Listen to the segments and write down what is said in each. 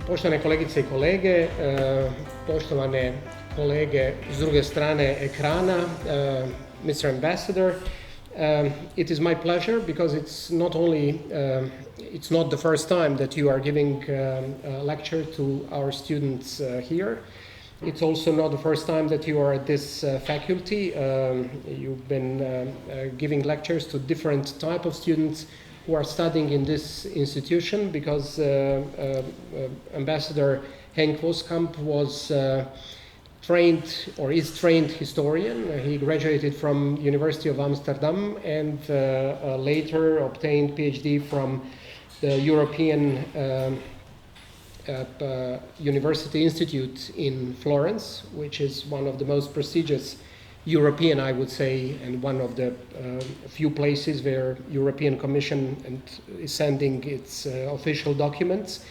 Poštovane kolegice i kolege, poštovane kolege s druge strane ekrana, Mr. Ambassador, it is my pleasure because it's not the first time that you are giving a lecture to our students here. It's also not the first time that you are at this faculty. You've been giving lectures to different type of students who are studying in this institution because Ambassador Henk Voskamp was trained or is trained historian. He graduated from University of Amsterdam and later obtained PhD from the European University Institute in Florence, which is one of the most prestigious European, I would say, and one of the few places where European Commission is sending its official documents.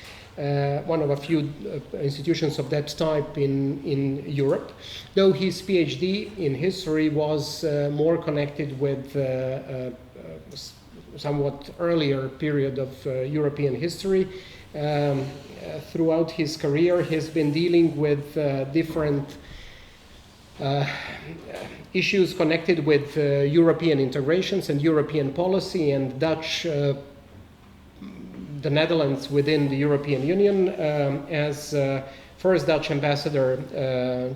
One of a few institutions of that type in Europe, though his PhD in history was more connected with somewhat earlier period of European history. Throughout his career, he's been dealing with different issues connected with European integrations and European policy and the Netherlands within the European Union as first Dutch ambassador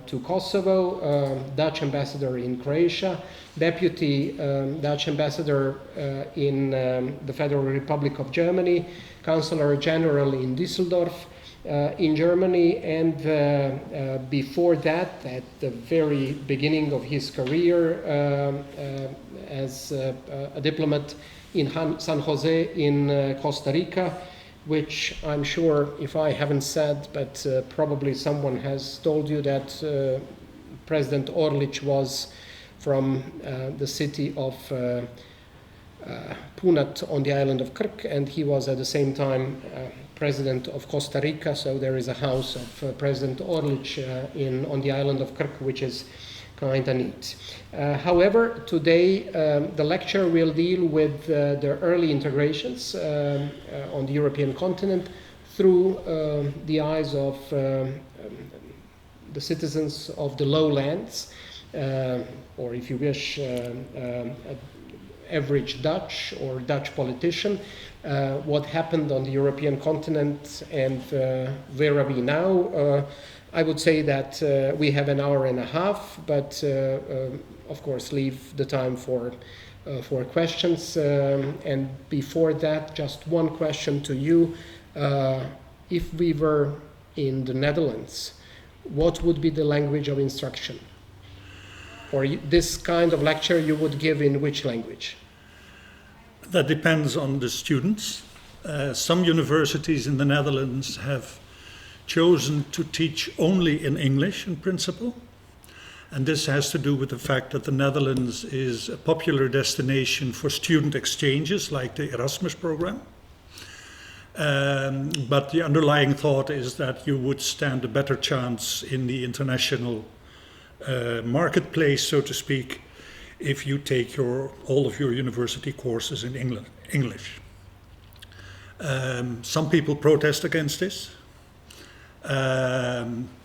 to Kosovo, Dutch ambassador in Croatia, deputy Dutch ambassador in the Federal Republic of Germany, Counselor General in Düsseldorf in Germany, and before that, at the very beginning of his career as a diplomat in San Jose in Costa Rica, which I'm sure, if I haven't said, but probably someone has told you that President Orlic was from the city of Punat on the island of Krk, and he was at the same time President of Costa Rica, so there is a house of President Orlic on the island of Krk, which is kind of neat. However, today the lecture will deal with the early integrations on the European continent through the eyes of the citizens of the lowlands, or if you wish, average Dutch or Dutch politician, what happened on the European continent and where are we now. I would say that we have an hour and a half, but of course leave the time for questions. And before that, just one question to you. If we were in the Netherlands, what would be the language of instruction? Or this kind of lecture you would give in which language? That depends on the students. Some universities in the Netherlands have chosen to teach only in English in principle. And this has to do with the fact that the Netherlands is a popular destination for student exchanges like the Erasmus program. But the underlying thought is that you would stand a better chance in the international marketplace, so to speak, if you take all of your university courses in English. Some people protest against this.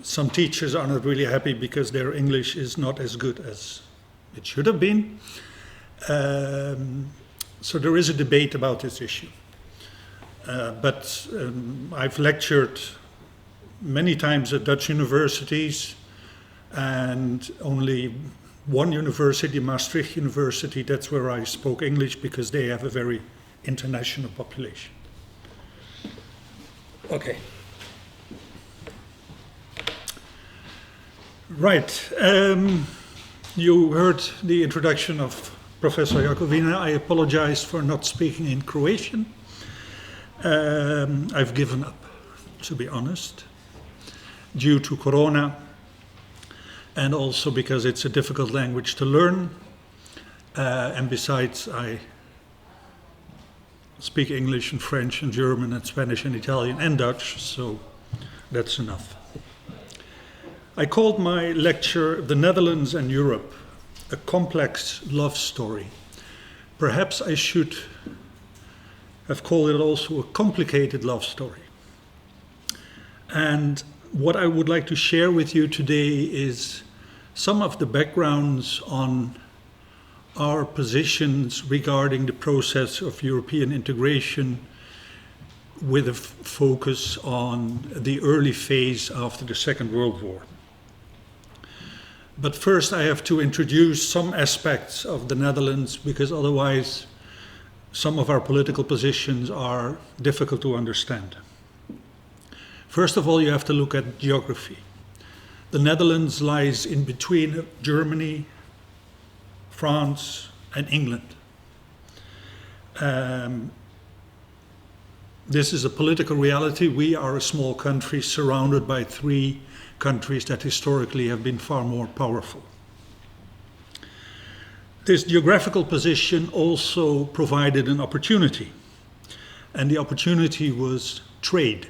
Some teachers are not really happy because their English is not as good as it should have been. So there is a debate about this issue. But I've lectured many times at Dutch universities, and only one university, Maastricht University, that's where I spoke English because they have a very international population. Okay. Right. You heard the introduction of Professor Jakovina. I apologize for not speaking in Croatian. I've given up, to be honest, due to Corona, and also because it's a difficult language to learn. And besides, I speak English and French and German and Spanish and Italian and Dutch, so that's enough. I called my lecture "The Netherlands and Europe, a complex love story." Perhaps I should have called it also a complicated love story. And what I would like to share with you today is some of the backgrounds on our positions regarding the process of European integration with a focus on the early phase after the Second World War. But first I have to introduce some aspects of the Netherlands, because otherwise some of our political positions are difficult to understand. First of all, you have to look at geography. The Netherlands lies in between Germany, France, and England. This is a political reality. We are a small country surrounded by three countries that historically have been far more powerful. This geographical position also provided an opportunity, and the opportunity was trade.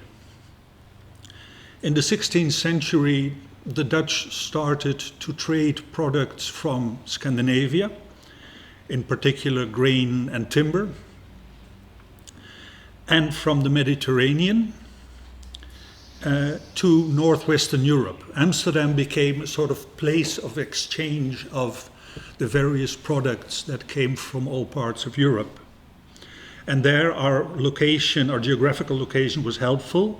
In the 16th century, the Dutch started to trade products from Scandinavia, in particular grain and timber, and from the Mediterranean to northwestern Europe. Amsterdam became a sort of place of exchange of the various products that came from all parts of Europe. And there our location, our geographical location, was helpful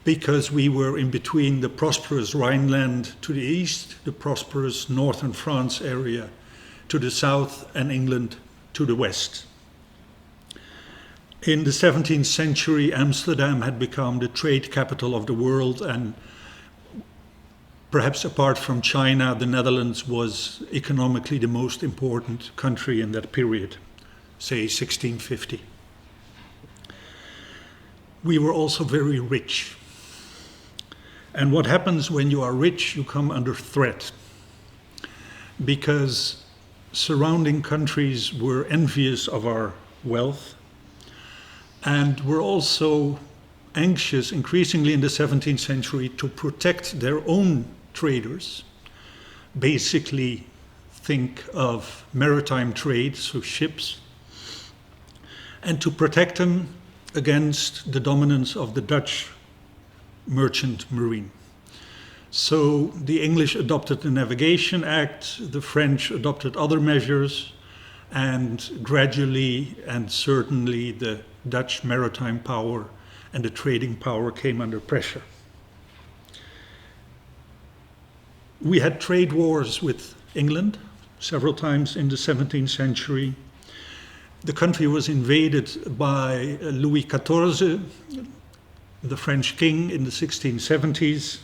because we were in between the prosperous Rhineland to the east, the prosperous northern France area to the south, and England to the west. In the 17th century, Amsterdam had become the trade capital of the world, and perhaps apart from China, the Netherlands was economically the most important country in that period, say 1650. We were also very rich. And what happens when you are rich, you come under threat, because surrounding countries were envious of our wealth and were also anxious, increasingly in the 17th century, to protect their own traders. Basically, think of maritime trade, so ships, and to protect them against the dominance of the Dutch merchant marine. So the English adopted the Navigation Act, the French adopted other measures, and gradually and certainly the Dutch maritime power and the trading power came under pressure. We had trade wars with England several times in the 17th century. The country was invaded by Louis XIV, the French king, in the 1670s,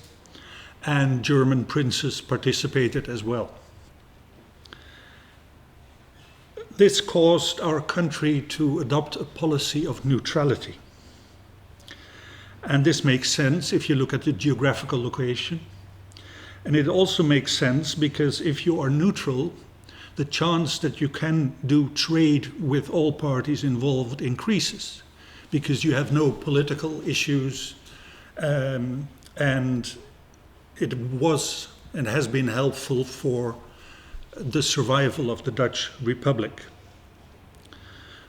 and German princes participated as well. This caused our country to adopt a policy of neutrality. And this makes sense if you look at the geographical location. And it also makes sense because if you are neutral, the chance that you can do trade with all parties involved increases, because you have no political issues, and it was and has been helpful for the survival of the Dutch Republic.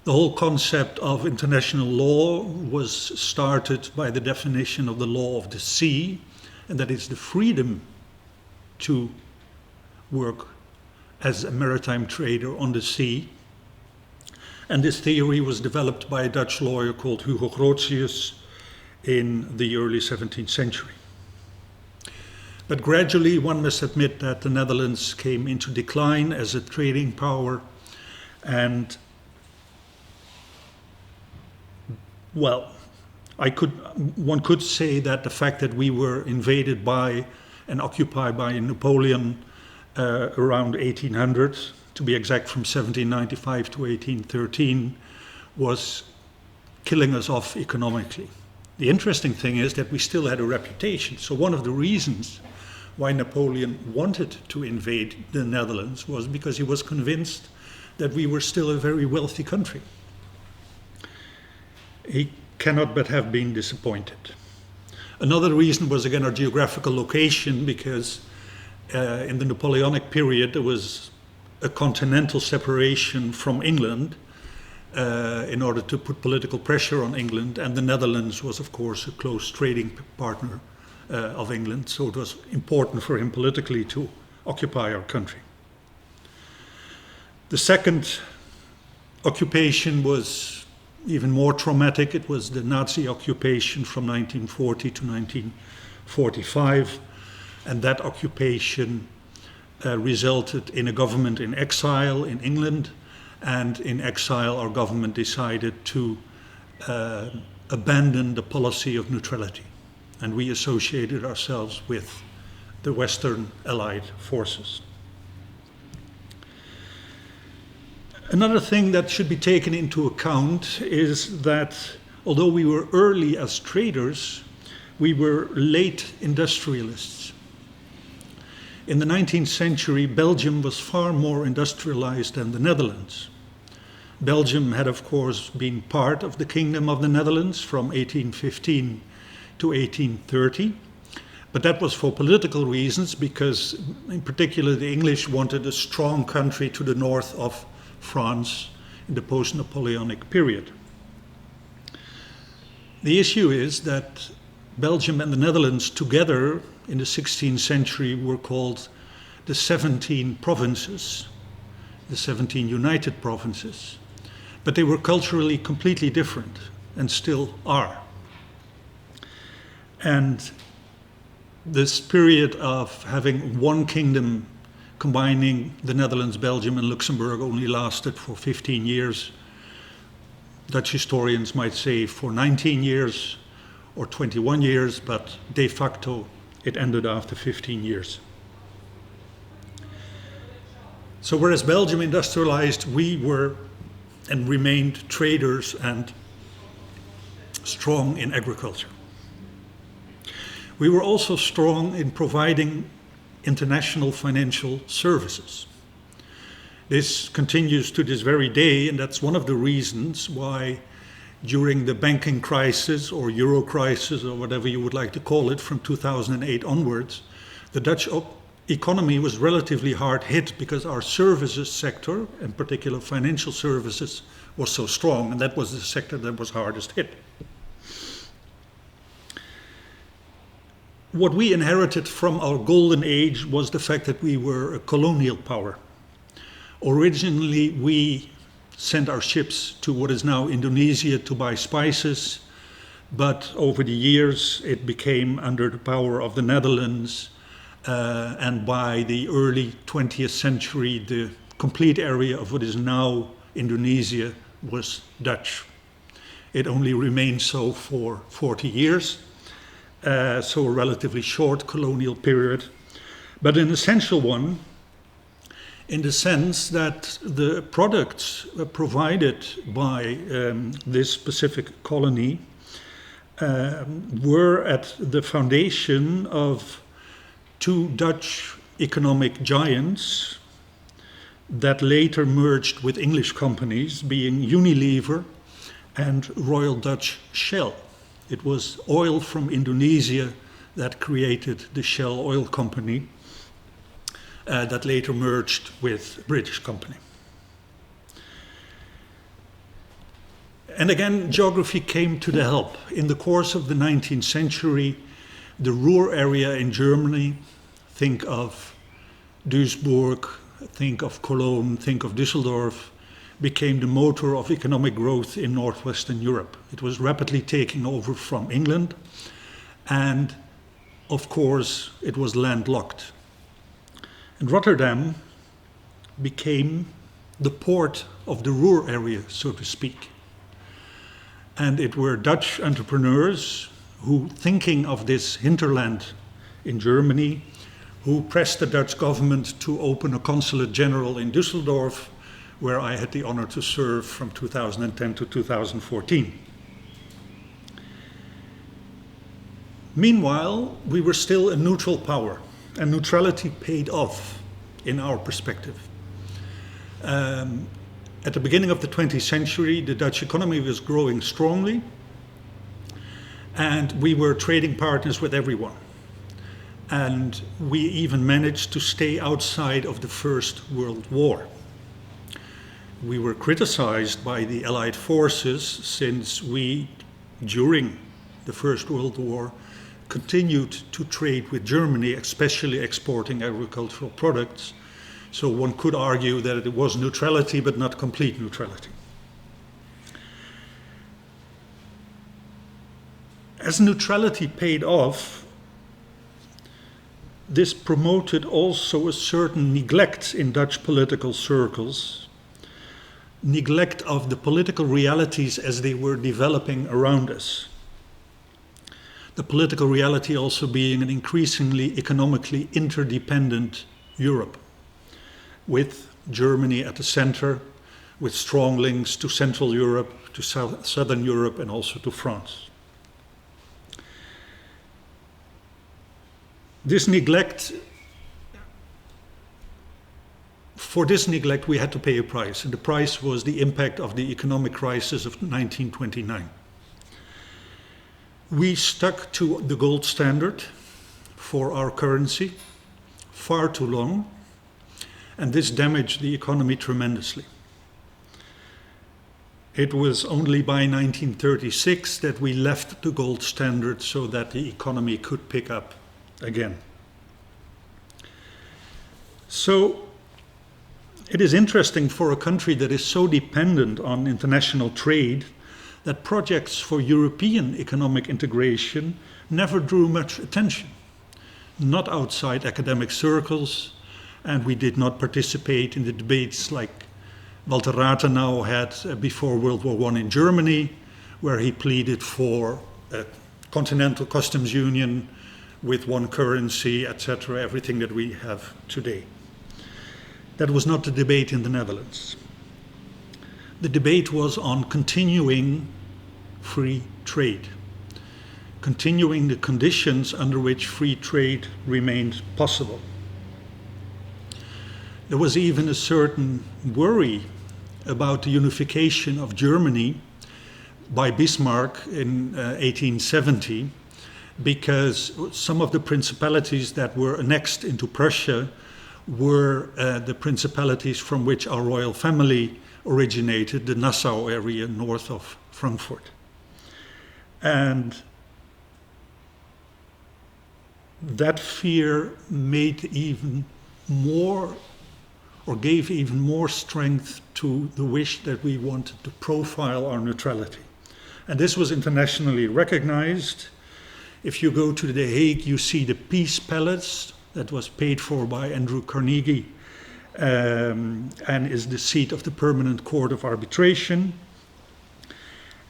The whole concept of international law was started by the definition of the law of the sea, and that is the freedom to work as a maritime trader on the sea. And this theory was developed by a Dutch lawyer called Hugo Grotius in the early 17th century. But gradually, one must admit that the Netherlands came into decline as a trading power, and well, one could say that the fact that we were invaded by and occupied by Napoleon around 1800, to be exact from 1795 to 1813, was killing us off economically. The interesting thing is that we still had a reputation. So one of the reasons why Napoleon wanted to invade the Netherlands was because he was convinced that we were still a very wealthy country. He cannot but have been disappointed. Another reason was again our geographical location, because in the Napoleonic period there was a continental separation from England, in order to put political pressure on England, and the Netherlands was, of course, a close trading partner of England, so it was important for him politically to occupy our country. The second occupation was even more traumatic. It was the Nazi occupation from 1940 to 1945, and that occupation resulted in a government in exile in England, and in exile our government decided to abandon the policy of neutrality, and we associated ourselves with the Western Allied forces. Another thing that should be taken into account is that although we were early as traders, we were late industrialists. In the 19th century, Belgium was far more industrialized than the Netherlands. Belgium had, of course, been part of the Kingdom of the Netherlands from 1815 to 1830, but that was for political reasons, because in particular the English wanted a strong country to the north of France in the post-Napoleonic period. The issue is that Belgium and the Netherlands together in the 16th century were called the 17 provinces, the 17 united provinces, but they were culturally completely different and still are. And this period of having one kingdom combining the Netherlands, Belgium, and Luxembourg only lasted for 15 years. Dutch historians might say for 19 years or 21 years, but de facto it ended after 15 years. So whereas Belgium industrialized, we were and remained traders and strong in agriculture. We were also strong in providing international financial services. This continues to this very day, and that's one of the reasons why during the banking crisis or euro crisis or whatever you would like to call it from 2008 onwards, the Dutch economy was relatively hard hit because our services sector, in particular financial services, was so strong, and that was the sector that was hardest hit. What we inherited from our golden age was the fact that we were a colonial power. Originally, we sent our ships to what is now Indonesia to buy spices, but over the years it became under the power of the Netherlands, and by the early 20th century, the complete area of what is now Indonesia was Dutch. It only remained so for 40 years. So a relatively short colonial period, but an essential one in the sense that the products provided by this specific colony were at the foundation of two Dutch economic giants that later merged with English companies, being Unilever and Royal Dutch Shell. It was oil from Indonesia that created the Shell Oil Company that later merged with a British company. And again, geography came to the help. In the course of the 19th century, the Ruhr area in Germany, think of Duisburg, think of Cologne, think of Düsseldorf, became the motor of economic growth in northwestern Europe. It was rapidly taking over from England, and of course it was landlocked. And Rotterdam became the port of the Ruhr area, so to speak. And it were Dutch entrepreneurs who, thinking of this hinterland in Germany, who pressed the Dutch government to open a consulate general in Düsseldorf, where I had the honor to serve from 2010 to 2014. Meanwhile, we were still a neutral power, and neutrality paid off in our perspective. At the beginning of the 20th century, the Dutch economy was growing strongly, and we were trading partners with everyone. And we even managed to stay outside of the First World War. we were criticized by the Allied forces since we, during the First World War, continued to trade with Germany, especially exporting agricultural products. So one could argue that it was neutrality, but not complete neutrality. As neutrality paid off, this promoted also a certain neglect in Dutch political circles, neglect of the political realities as they were developing around us. The political reality also being an increasingly economically interdependent Europe, with Germany at the center, with strong links to Central Europe, to Southern Europe, and also to France. For this neglect, we had to pay a price, and the price was the impact of the economic crisis of 1929. We stuck to the gold standard for our currency far too long, and this damaged the economy tremendously. It was only by 1936 that we left the gold standard so that the economy could pick up again. So it is interesting for a country that is so dependent on international trade that projects for European economic integration never drew much attention, not outside academic circles, and we did not participate in the debates like Walter Rathenau had before World War I in Germany, where he pleaded for a continental customs union with one currency, etc., everything that we have today. That was not the debate in the Netherlands. The debate was on continuing free trade, continuing the conditions under which free trade remained possible. There was even a certain worry about the unification of Germany by Bismarck in 1870, because some of the principalities that were annexed into Prussia were the principalities from which our royal family originated, the Nassau area north of Frankfurt. And that fear made even more, or gave even more strength to the wish that we wanted to profile our neutrality. And this was internationally recognized. If you go to The Hague, you see the Peace Palace that was paid for by Andrew Carnegie and is the seat of the Permanent Court of Arbitration.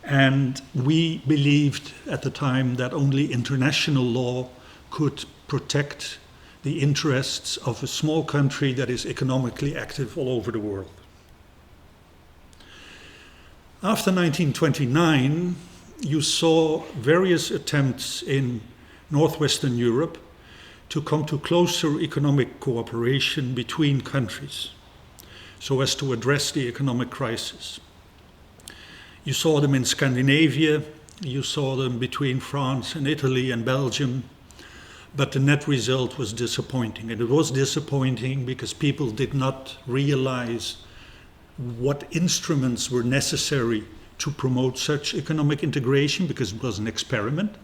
And we believed at the time that only international law could protect the interests of a small country that is economically active all over the world. After 1929, you saw various attempts in northwestern Europe to come to closer economic cooperation between countries so as to address the economic crisis. You saw them in Scandinavia, you saw them between France and Italy and Belgium, but the net result was disappointing. And it was disappointing because people did not realize what instruments were necessary to promote such economic integration, because it was an experiment.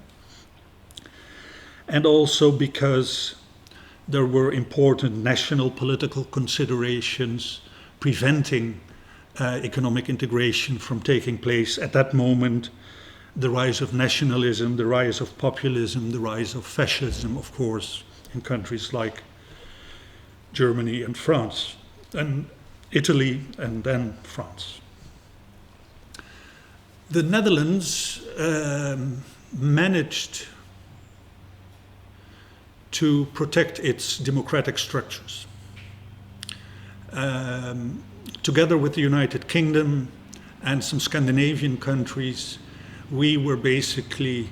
And also because there were important national political considerations preventing economic integration from taking place at that moment. The rise of nationalism, the rise of populism, the rise of fascism, of course, in countries like Germany and France, and Italy, and then France. The Netherlands managed to protect its democratic structures. Together with the United Kingdom and some Scandinavian countries, we were basically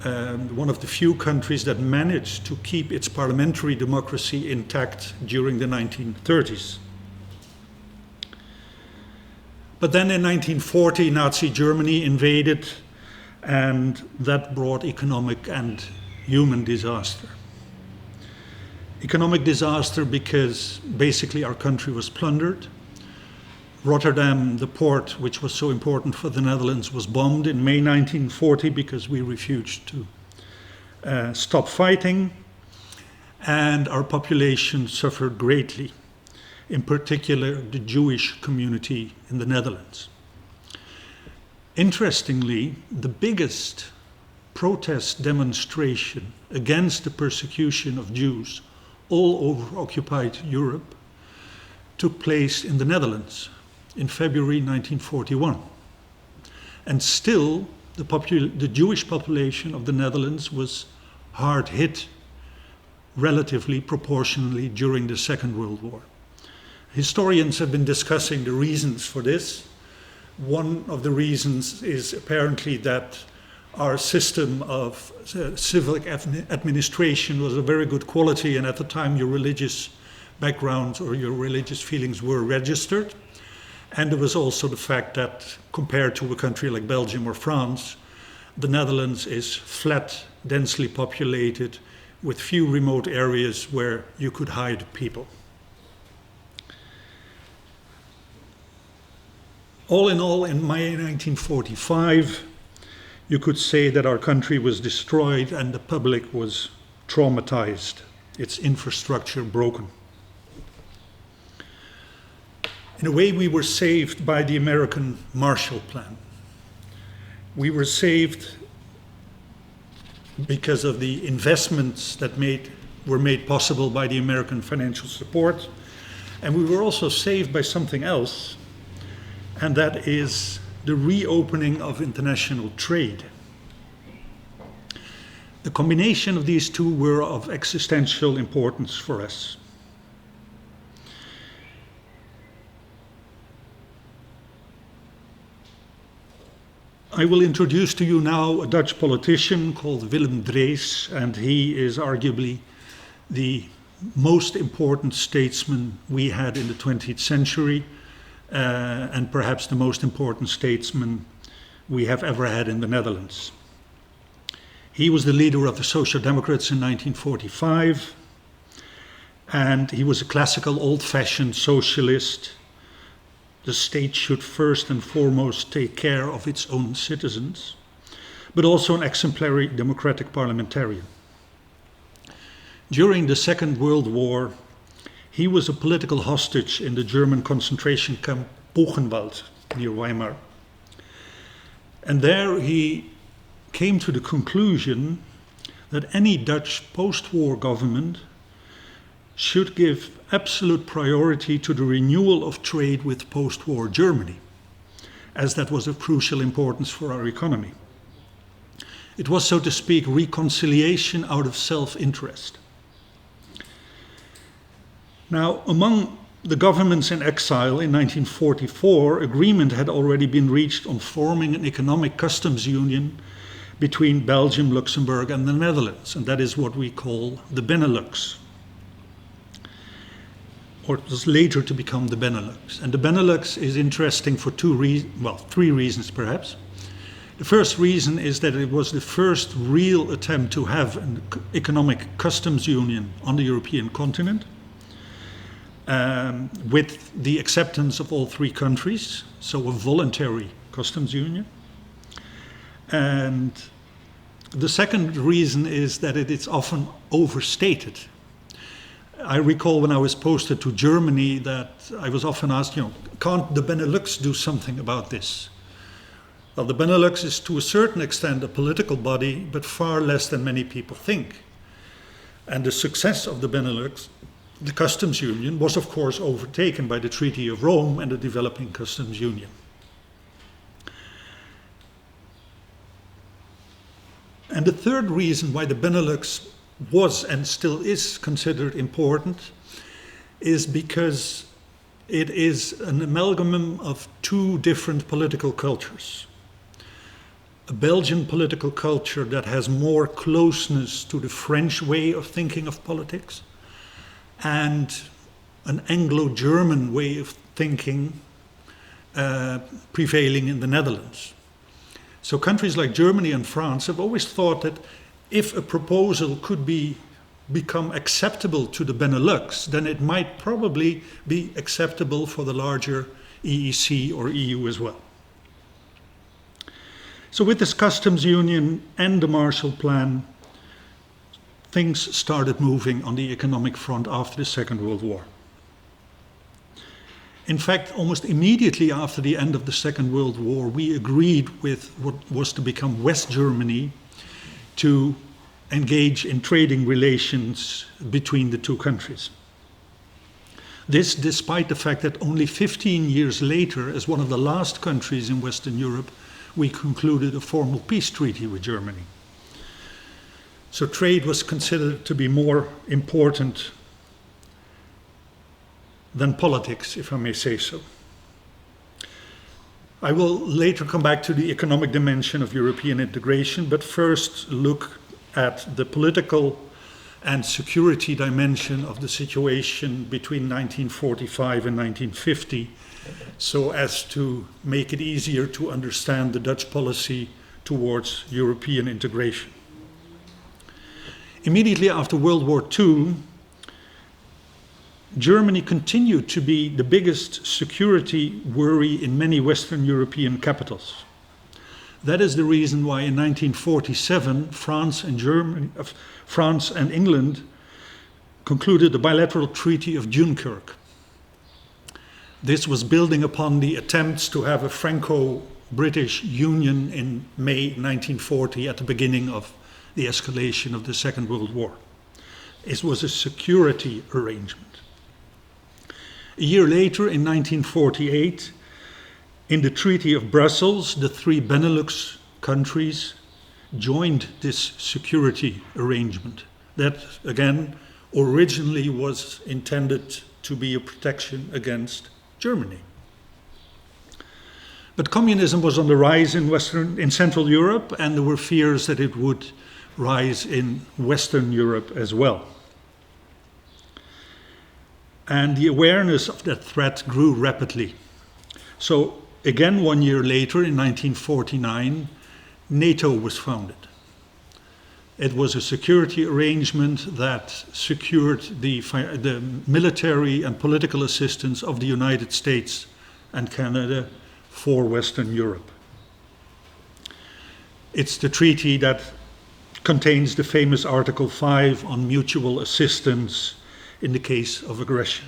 one of the few countries that managed to keep its parliamentary democracy intact during the 1930s. But then in 1940, Nazi Germany invaded, and that brought economic and human disaster. Economic disaster because basically our country was plundered. Rotterdam, the port which was so important for the Netherlands, was bombed in May 1940 because we refused to stop fighting, and our population suffered greatly, in particular the Jewish community in the Netherlands. Interestingly, the biggest protest demonstration against the persecution of Jews all over occupied Europe took place in the Netherlands in February 1941. And still, the Jewish population of the Netherlands was hard hit, relatively proportionally, during the Second World War. Historians have been discussing the reasons for this. One of the reasons is apparently that our system of civic administration was of very good quality, and at the time your religious background or your religious feelings were registered. And there was also the fact that, compared to a country like Belgium or France, the Netherlands is flat, densely populated, with few remote areas where you could hide people. All in all, in May 1945, you could say that our country was destroyed and the public was traumatized, its infrastructure broken. In a way, we were saved by the American Marshall Plan. We were saved because of the investments that were made possible by the American financial support. And we were also saved by something else, and that is the reopening of international trade. The combination of these two were of existential importance for us. I will introduce to you now a Dutch politician called Willem Drees, and he is arguably the most important statesman we had in the 20th century, and perhaps the most important statesman we have ever had in the Netherlands. He was the leader of the Social Democrats in 1945, and he was a classical old-fashioned socialist. The state should first and foremost take care of its own citizens, but also an exemplary democratic parliamentarian. During the Second World War, he was a political hostage in the German concentration camp Buchenwald near Weimar. And there he came to the conclusion that any Dutch post-war government should give absolute priority to the renewal of trade with post-war Germany, as that was of crucial importance for our economy. It was, so to speak, reconciliation out of self-interest. Now, among the governments in exile in 1944, agreement had already been reached on forming an economic customs union between Belgium, Luxembourg, and the Netherlands, and that is what we call the Benelux. Or it was later to become the Benelux. And the Benelux is interesting for three reasons perhaps. The first reason is that it was the first real attempt to have an economic customs union on the European continent, with the acceptance of all three countries, so a voluntary customs union. And the second reason is that it is often overstated. I recall when I was posted to Germany that I was often asked, can't the Benelux do something about this? Well, the Benelux is to a certain extent a political body, but far less than many people think. And the success of the Benelux, the customs union, was of course overtaken by the Treaty of Rome and the developing customs union. And the third reason why the Benelux was and still is considered important is because it is an amalgam of two different political cultures. A Belgian political culture that has more closeness to the French way of thinking of politics, and an Anglo-German way of thinking prevailing in the Netherlands. So countries like Germany and France have always thought that if a proposal could become acceptable to the Benelux, then it might probably be acceptable for the larger EEC or EU as well. So with this customs union and the Marshall Plan, things started moving on the economic front after the Second World War. In fact, almost immediately after the end of the Second World War, we agreed with what was to become West Germany to engage in trading relations between the two countries. This despite the fact that only 15 years later, as one of the last countries in Western Europe, we concluded a formal peace treaty with Germany. So trade was considered to be more important than politics, if I may say so. I will later come back to the economic dimension of European integration, but first look at the political and security dimension of the situation between 1945 and 1950, so as to make it easier to understand the Dutch policy towards European integration. Immediately after World War II, Germany continued to be the biggest security worry in many Western European capitals. That is the reason why in 1947 France and England concluded the bilateral Treaty of Dunkirk. This was building upon the attempts to have a Franco-British Union in May 1940 at the beginning of the escalation of the Second World War. It was a security arrangement. A year later, in 1948, in the Treaty of Brussels, the three Benelux countries joined this security arrangement. That, again, originally was intended to be a protection against Germany. But communism was on the rise in Central Europe, and there were fears that it would rise in Western Europe as well. And the awareness of that threat grew rapidly. So again, 1 year later, in 1949, NATO was founded. It was a security arrangement that secured the military and political assistance of the United States and Canada for Western Europe. It's the treaty that contains the famous Article 5 on mutual assistance in the case of aggression.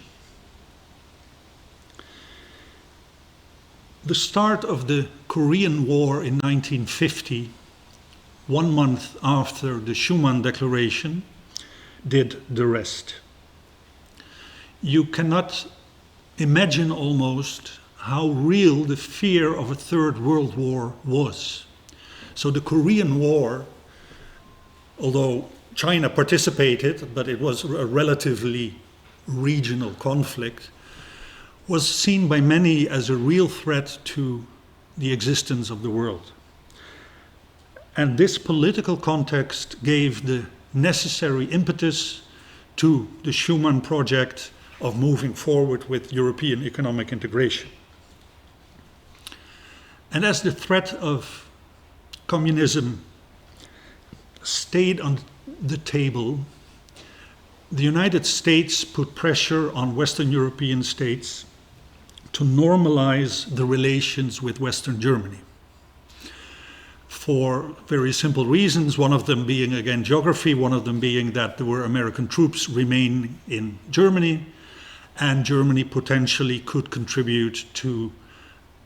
The start of the Korean War in 1950, 1 month after the Schuman Declaration, did the rest. You cannot imagine almost how real the fear of a Third World War was. So the Korean War, although China participated, but it was a relatively regional conflict, was seen by many as a real threat to the existence of the world. And this political context gave the necessary impetus to the Schuman project of moving forward with European economic integration. And as the threat of communism stayed on the table, the United States put pressure on Western European states to normalize the relations with Western Germany. For very simple reasons, one of them being, again, geography, one of them being that there were American troops remaining in Germany, and Germany potentially could contribute to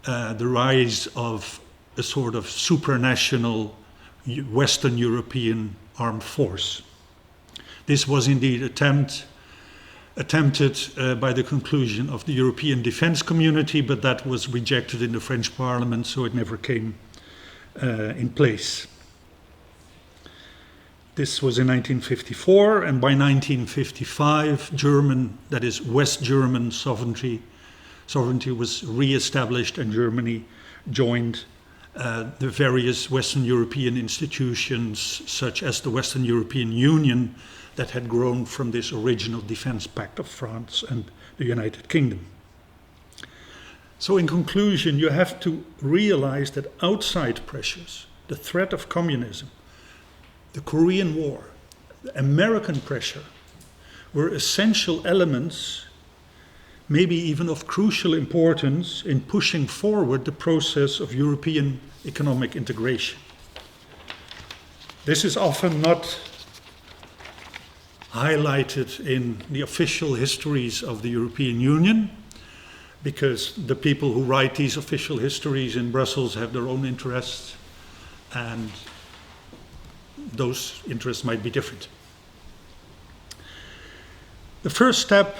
the rise of a sort of supranational Western European armed force. This was indeed attempted by the conclusion of the European Defence Community, but that was rejected in the French Parliament, so it never came in place. This was in 1954, and by 1955, that is West German sovereignty was re-established, and Germany joined the various Western European institutions, such as the Western European Union, that had grown from this original defense pact of France and the United Kingdom. So in conclusion, you have to realize that outside pressures, the threat of communism, the Korean War, the American pressure, were essential elements maybe even of crucial importance in pushing forward the process of European economic integration. This is often not highlighted in the official histories of the European Union, because the people who write these official histories in Brussels have their own interests, and those interests might be different. The first step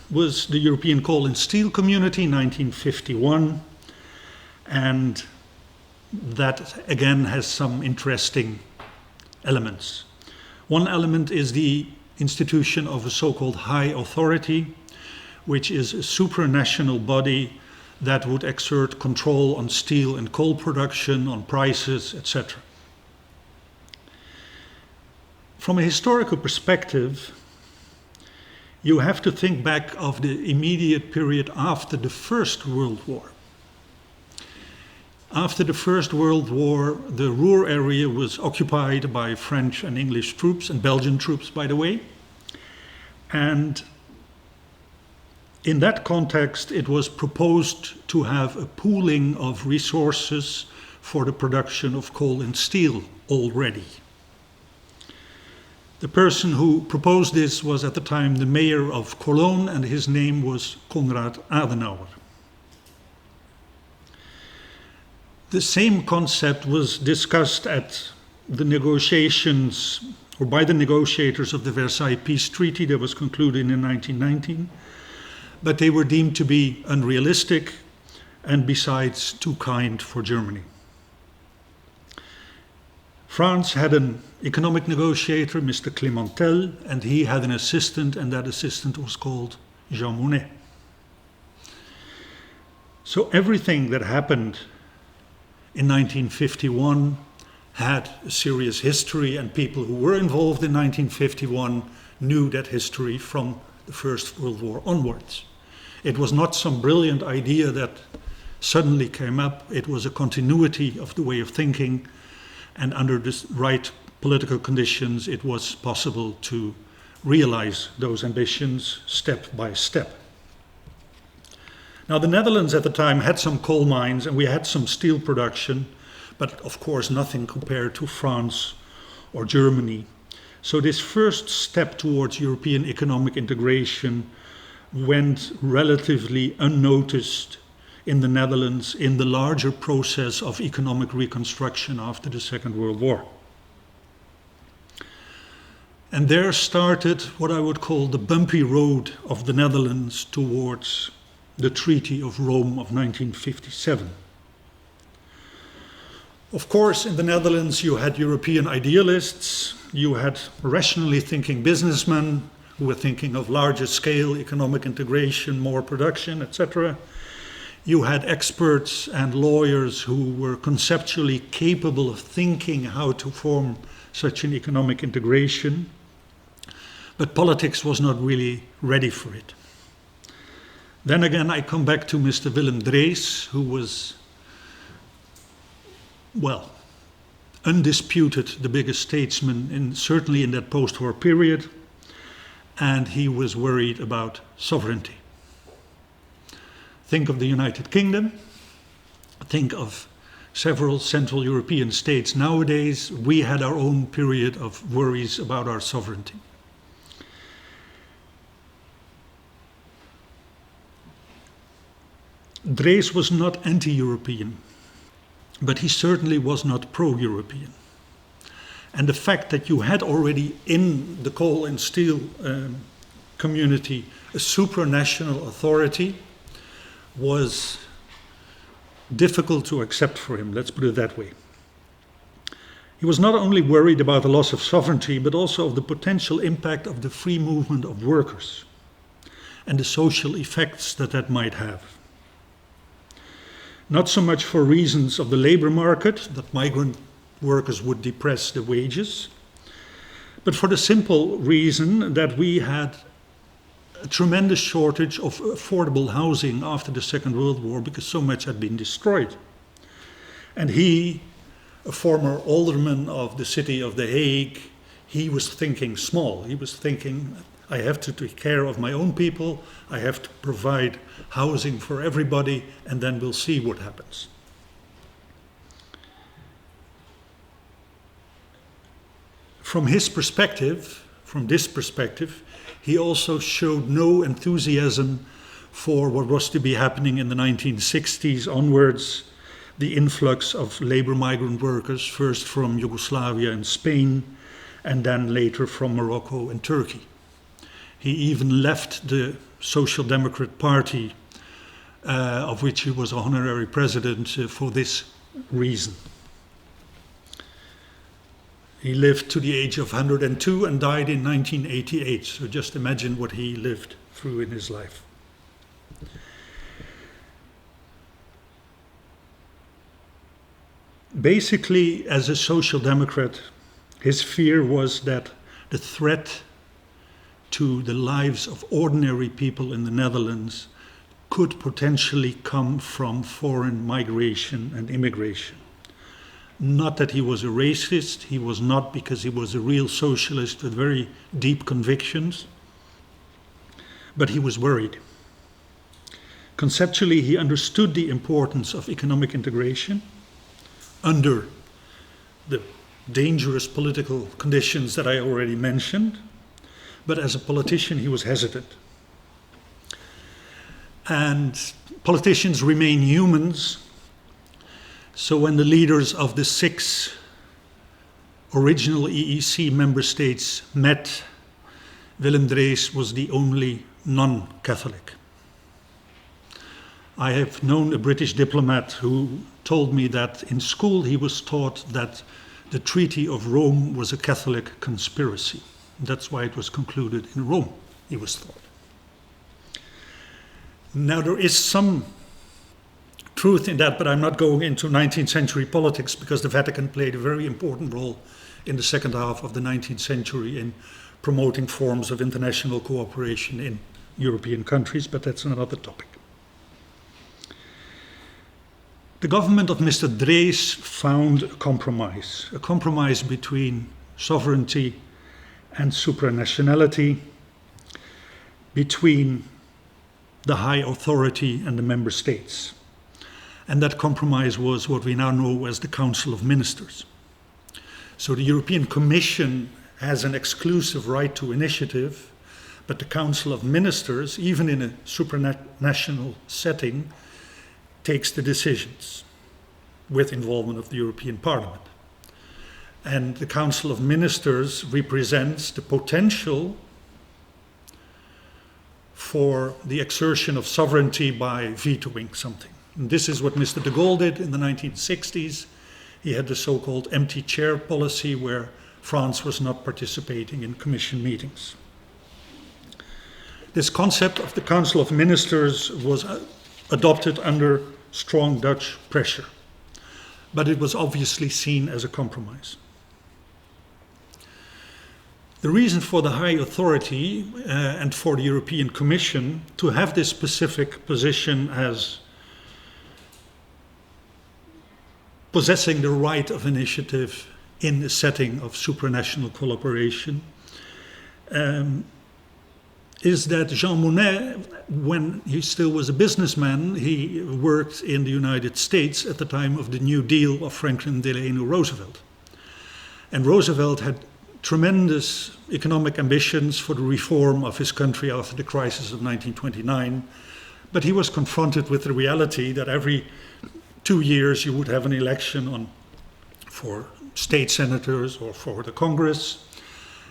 was the European Coal and Steel Community, 1951, and that again has some interesting elements. One element is the institution of a so-called high authority, which is a supranational body that would exert control on steel and coal production, on prices, etc. From a historical perspective, you have to think back of the immediate period after the First World War. After the First World War, the Ruhr area was occupied by French and English troops, and Belgian troops, by the way. And in that context, it was proposed to have a pooling of resources for the production of coal and steel already. The person who proposed this was at the time the mayor of Cologne, and his name was Konrad Adenauer. The same concept was discussed at the negotiations, or by the negotiators of the Versailles Peace Treaty that was concluded in 1919, but they were deemed to be unrealistic and besides too kind for Germany. France had an economic negotiator, Mr. Clémentel, and he had an assistant, and that assistant was called Jean Monnet. So everything that happened in 1951 had a serious history, and people who were involved in 1951 knew that history from the First World War onwards. It was not some brilliant idea that suddenly came up. It was a continuity of the way of thinking, and under the right political conditions, it was possible to realize those ambitions step by step. Now, the Netherlands at the time had some coal mines, and we had some steel production, but of course nothing compared to France or Germany. So this first step towards European economic integration went relatively unnoticed in the Netherlands in the larger process of economic reconstruction after the Second World War. And there started what I would call the bumpy road of the Netherlands towards the Treaty of Rome of 1957. Of course, in the Netherlands you had European idealists, you had rationally thinking businessmen who were thinking of larger scale economic integration, more production, etc. You had experts and lawyers who were conceptually capable of thinking how to form such an economic integration, but politics was not really ready for it. Then again, I come back to Mr. Willem Drees, who was, well, undisputed the biggest statesman, certainly in that post-war period, and he was worried about sovereignty. Think of the United Kingdom, think of several Central European states nowadays. We had our own period of worries about our sovereignty. Drees was not anti-European, but he certainly was not pro-European. And the fact that you had already in the coal and steel community a supranational authority was difficult to accept for him, let's put it that way. He was not only worried about the loss of sovereignty, but also of the potential impact of the free movement of workers and the social effects that that might have. Not so much for reasons of the labor market, that migrant workers would depress the wages, but for the simple reason that we had a tremendous shortage of affordable housing after the Second World War because so much had been destroyed. And he, a former alderman of the city of The Hague, he was thinking small. He was thinking, I have to take care of my own people, I have to provide housing for everybody, and then we'll see what happens. From his perspective, from this perspective, he also showed no enthusiasm for what was to be happening in the 1960s onwards, the influx of labor migrant workers, first from Yugoslavia and Spain, and then later from Morocco and Turkey. He even left the Social Democrat Party, of which he was honorary president, for this reason. He lived to the age of 102 and died in 1988, so just imagine what he lived through in his life. Basically, as a social democrat, his fear was that the threat to the lives of ordinary people in the Netherlands could potentially come from foreign migration and immigration. Not that he was a racist, he was not, because he was a real socialist with very deep convictions, but he was worried. Conceptually, he understood the importance of economic integration under the dangerous political conditions that I already mentioned, but as a politician he was hesitant. And politicians remain humans, so when the leaders of the 6 original EEC member states met, Willem Drees was the only non-Catholic. I have known a British diplomat who told me that in school he was taught that the Treaty of Rome was a Catholic conspiracy. That's why it was concluded in Rome, he was taught. Now there is some truth in that, but I'm not going into 19th century politics because the Vatican played a very important role in the second half of the 19th century in promoting forms of international cooperation in European countries, but that's another topic. The government of Mr. Drees found a compromise between sovereignty and supranationality, between the high authority and the member states. And that compromise was what we now know as the Council of Ministers. So the European Commission has an exclusive right to initiative, but the Council of Ministers, even in a supranational setting, takes the decisions with involvement of the European Parliament. And the Council of Ministers represents the potential for the exertion of sovereignty by vetoing something. And this is what Mr. de Gaulle did in the 1960s. He had the so-called empty chair policy where France was not participating in Commission meetings. This concept of the Council of Ministers was adopted under strong Dutch pressure, but it was obviously seen as a compromise. The reason for the high authority and for the European Commission to have this specific position as possessing the right of initiative in the setting of supranational collaboration is that Jean Monnet, when he still was a businessman, he worked in the United States at the time of the New Deal of Franklin Delano Roosevelt. And Roosevelt had tremendous economic ambitions for the reform of his country after the crisis of 1929, but he was confronted with the reality that every 2 years you would have an election for state senators or for the Congress,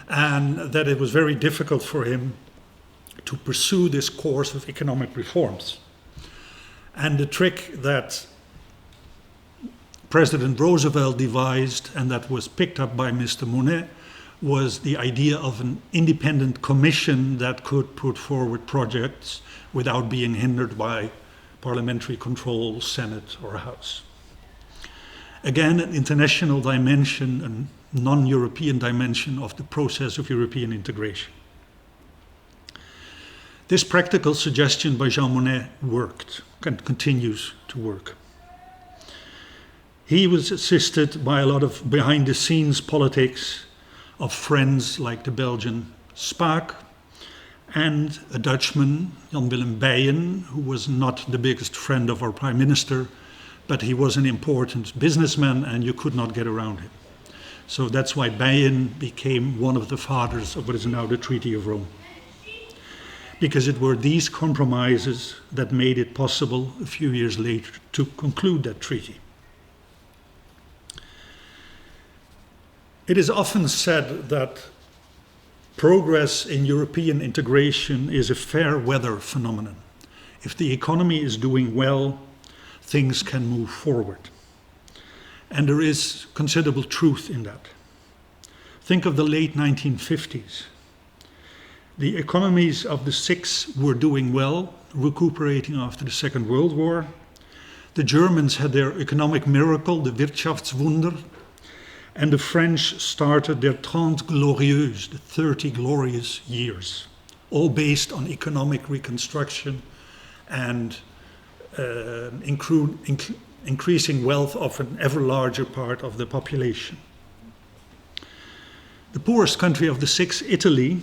and that it was very difficult for him to pursue this course of economic reforms. And the trick that President Roosevelt devised, and that was picked up by Mr. Monnet, was the idea of an independent commission that could put forward projects without being hindered by parliamentary control, Senate or House. Again, an international dimension, a non-European dimension of the process of European integration. This practical suggestion by Jean Monnet worked and continues to work. He was assisted by a lot of behind-the-scenes politics of friends like the Belgian Spaak, and a Dutchman, Jan Willem Bijen, who was not the biggest friend of our Prime Minister, but he was an important businessman and you could not get around him. So that's why Bijen became one of the fathers of what is now the Treaty of Rome. Because it were these compromises that made it possible a few years later to conclude that treaty. It is often said that progress in European integration is a fair weather phenomenon. If the economy is doing well, things can move forward. And there is considerable truth in that. Think of the late 1950s. The economies of the six were doing well, recuperating after the Second World War. The Germans had their economic miracle, the Wirtschaftswunder, and the French started their 30 Glorieuses, the 30 glorious years, all based on economic reconstruction and increasing wealth of an ever larger part of the population. The poorest country of the six, Italy,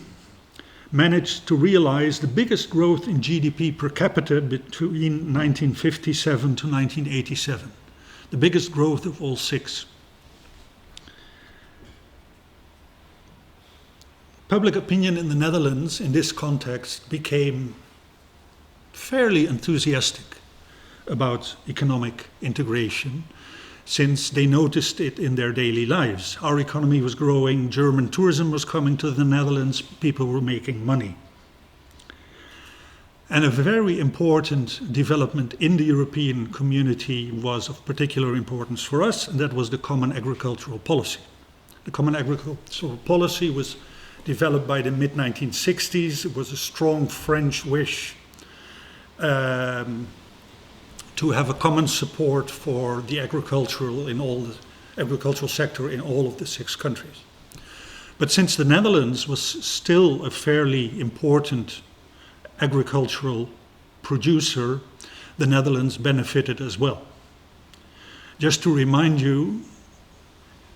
managed to realize the biggest growth in GDP per capita between 1957 to 1987, the biggest growth of all six. Public opinion in the Netherlands in this context became fairly enthusiastic about economic integration, since they noticed it in their daily lives. Our economy was growing, German tourism was coming to the Netherlands, people were making money. And a very important development in the European community was of particular importance for us, and that was the Common Agricultural Policy. The Common Agricultural Policy was developed by the mid-1960s. It was a strong French wish to have a common support for the agricultural sector in all of the six countries. But since the Netherlands was still a fairly important agricultural producer, the Netherlands benefited as well. Just to remind you,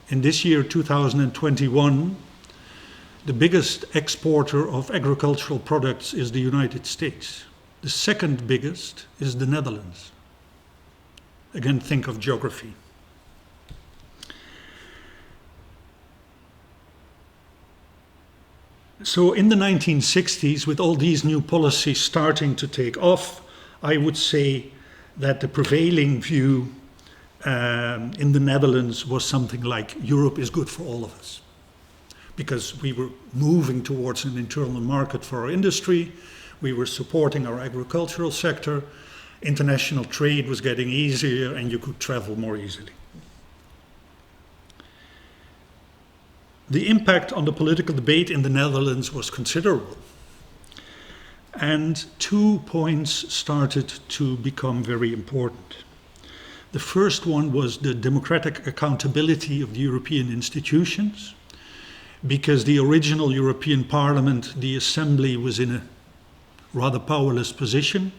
in this year 2021, the biggest exporter of agricultural products is the United States. The second biggest is the Netherlands. Again, think of geography. So in the 1960s, with all these new policies starting to take off, I would say that the prevailing view in the Netherlands was something like Europe is good for all of us. Because we were moving towards an internal market for our industry, we were supporting our agricultural sector, international trade was getting easier and you could travel more easily. The impact on the political debate in the Netherlands was considerable. And 2 points started to become very important. The first one was the democratic accountability of the European institutions, because the original European Parliament, the Assembly, was in a rather powerless position.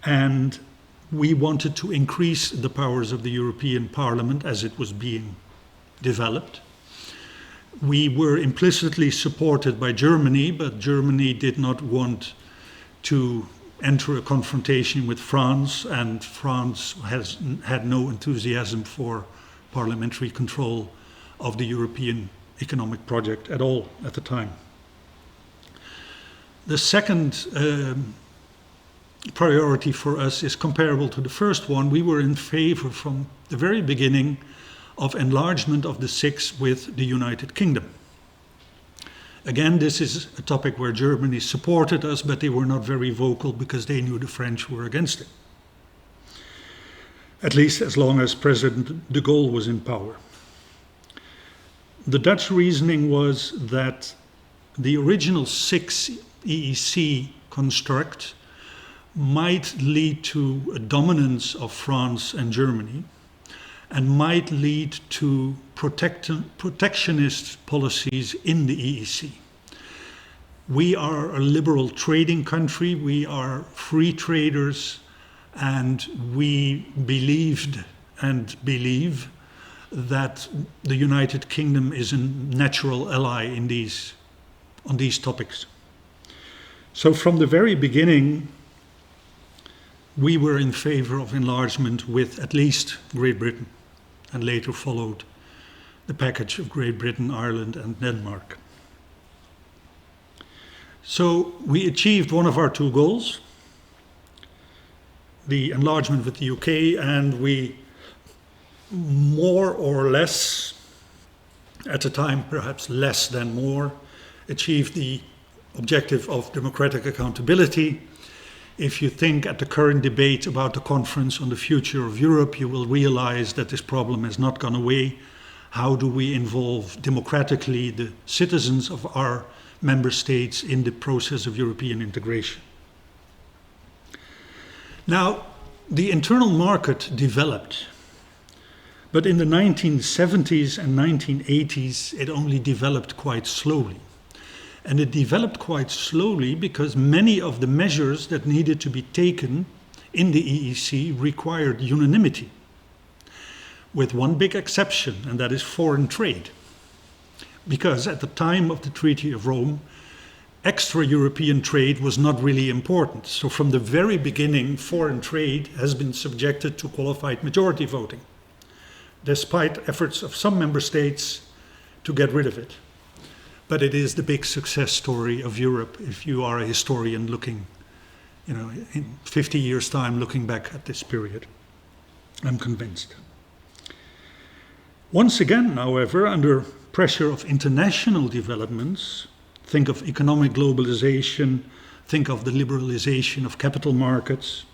And we wanted to increase the powers of the European Parliament as it was being developed. We were implicitly supported by Germany, but Germany did not want to enter a confrontation with France, and France had no enthusiasm for parliamentary control of the European economic project at all at the time. The second priority for us is comparable to the first one. We were in favor from the very beginning of enlargement of the six with the United Kingdom. Again, this is a topic where Germany supported us, but they were not very vocal because they knew the French were against it. At least as long as President de Gaulle was in power. The Dutch reasoning was that the original six EEC construct might lead to a dominance of France and Germany and might lead to protectionist policies in the EEC. We are a liberal trading country, we are free traders, and we believed and believe that the United Kingdom is a natural ally on these topics. So from the very beginning, we were in favor of enlargement with at least Great Britain, and later followed the package of Great Britain, Ireland, and Denmark. So we achieved one of our two goals, the enlargement with the UK, and we more or less, at the time perhaps less than more, achieved the objective of democratic accountability. If you think at the current debate about the conference on the future of Europe, you will realize that this problem has not gone away. How do we involve democratically the citizens of our member states in the process of European integration? Now, the internal market developed, but in the 1970s and 1980s, it only developed quite slowly. And it developed quite slowly because many of the measures that needed to be taken in the EEC required unanimity, with one big exception, and that is foreign trade. Because at the time of the Treaty of Rome, extra-European trade was not really important. So from the very beginning, foreign trade has been subjected to qualified majority voting, despite efforts of some member states to get rid of it. But it is the big success story of Europe if you are a historian looking, in 50 years' time, looking back at this period. I'm convinced. Once again, however, under pressure of international developments, think of economic globalization, think of the liberalization of capital markets,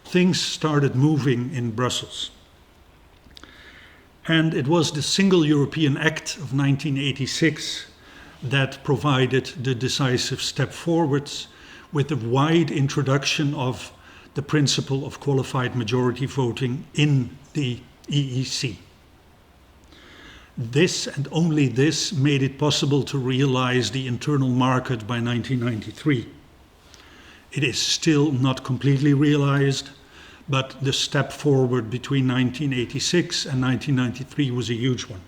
things started moving in Brussels. And it was the Single European Act of 1986 that provided the decisive step forwards with the wide introduction of the principle of qualified majority voting in the EEC. This and only this made it possible to realize the internal market by 1993. It is still not completely realized, but the step forward between 1986 and 1993 was a huge one.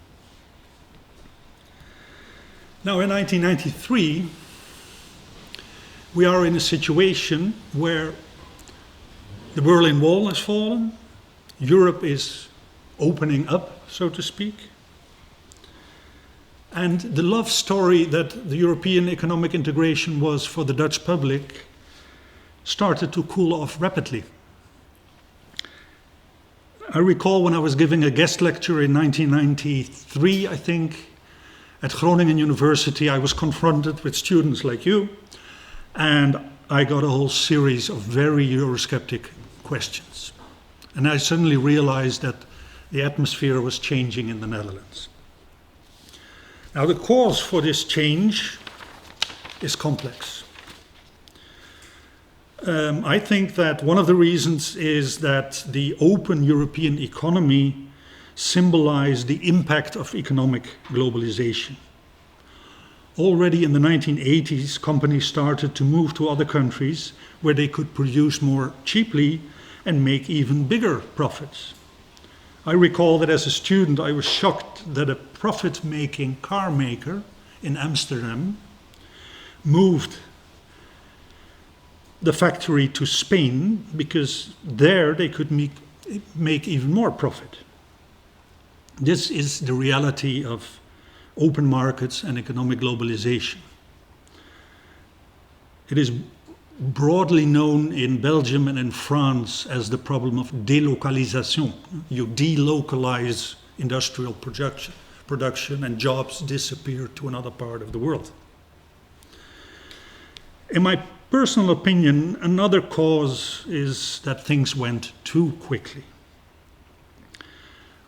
Now, in 1993, we are in a situation where the Berlin Wall has fallen, Europe is opening up, so to speak, and the love story that the European economic integration was for the Dutch public started to cool off rapidly. I recall when I was giving a guest lecture in 1993, I think, at Groningen University, I was confronted with students like you, and I got a whole series of very Eurosceptic questions. And I suddenly realized that the atmosphere was changing in the Netherlands. Now, the cause for this change is complex. I think that one of the reasons is that the open European economy symbolized the impact of economic globalization. Already in the 1980s, companies started to move to other countries where they could produce more cheaply and make even bigger profits. I recall that as a student, I was shocked that a profit-making car maker in Amsterdam moved the factory to Spain because there they could make even more profit. This is the reality of open markets and economic globalization. It is broadly known in Belgium and in France as the problem of delocalisation. You delocalize industrial production and jobs disappear to another part of the world. In my personal opinion, another cause is that things went too quickly.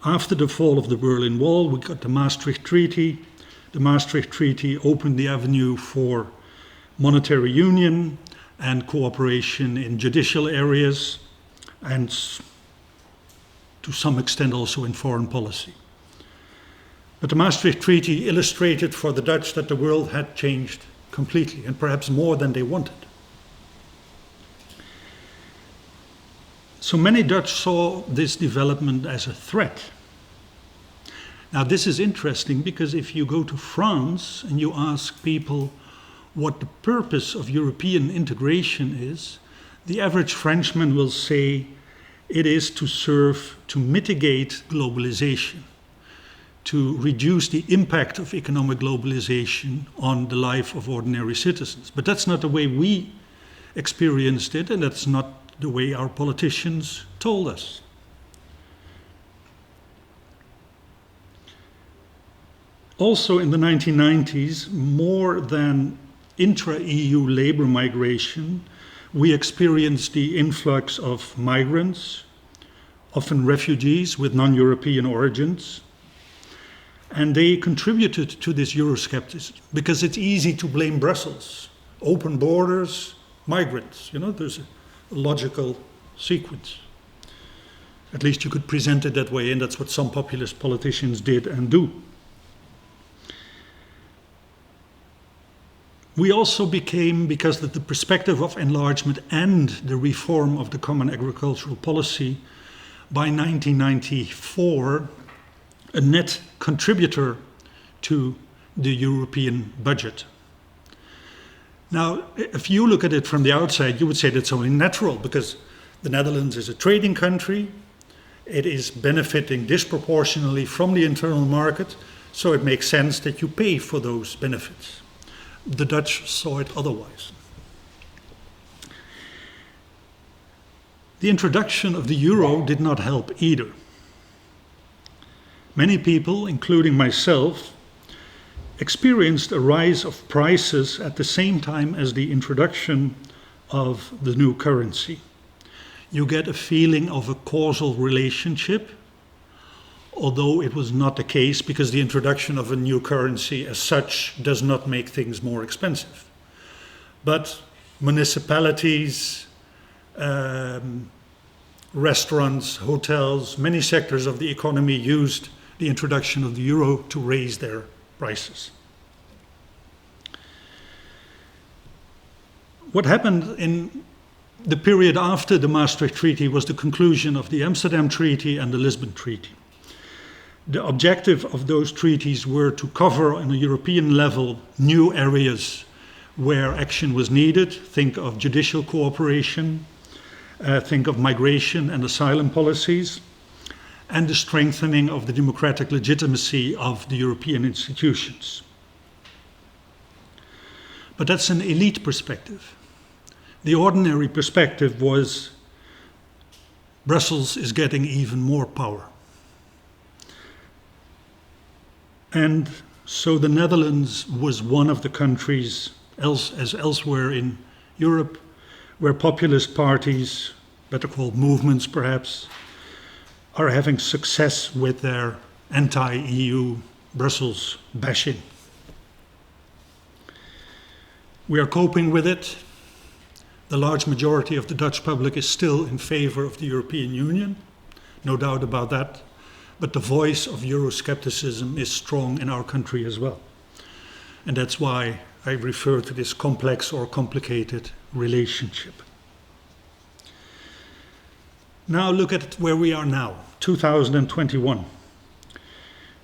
After the fall of the Berlin Wall, we got the Maastricht Treaty. The Maastricht Treaty opened the avenue for monetary union and cooperation in judicial areas, and to some extent also in foreign policy. But the Maastricht Treaty illustrated for the Dutch that the world had changed completely, and perhaps more than they wanted. So many Dutch saw this development as a threat. Now, this is interesting because if you go to France and you ask people, what the purpose of European integration is, the average Frenchman will say it is to serve to mitigate globalization, to reduce the impact of economic globalization on the life of ordinary citizens. But that's not the way we experienced it, and that's not the way our politicians told us. Also in the 1990s, more than intra-EU labor migration, we experienced the influx of migrants, often refugees with non-European origins, and they contributed to this Euroscepticism because it's easy to blame Brussels. Open borders, migrants, there's a logical sequence. At least you could present it that way, and that's what some populist politicians did and do. We also became, because of the perspective of enlargement and the reform of the Common Agricultural Policy, by 1994, a net contributor to the European budget. Now, if you look at it from the outside, you would say that's only natural, because the Netherlands is a trading country, it is benefiting disproportionately from the internal market, so it makes sense that you pay for those benefits. The Dutch saw it otherwise. The introduction of the euro did not help either. Many people, including myself, experienced a rise of prices at the same time as the introduction of the new currency. You get a feeling of a causal relationship, although it was not the case, because the introduction of a new currency as such does not make things more expensive. But municipalities, restaurants, hotels, many sectors of the economy used the introduction of the euro to raise their prices. What happened in the period after the Maastricht Treaty was the conclusion of the Amsterdam Treaty and the Lisbon Treaty. The objective of those treaties were to cover on a European level new areas where action was needed. Think of judicial cooperation, think of migration and asylum policies, and the strengthening of the democratic legitimacy of the European institutions. But that's an elite perspective. The ordinary perspective was Brussels is getting even more power. And so the Netherlands was one of the countries, as elsewhere in Europe, where populist parties, better called movements perhaps, are having success with their anti-EU Brussels bashing. We are coping with it. The large majority of the Dutch public is still in favor of the European Union, no doubt about that. But the voice of Euroscepticism is strong in our country as well. And that's why I refer to this complex or complicated relationship. Now look at where we are now, 2021.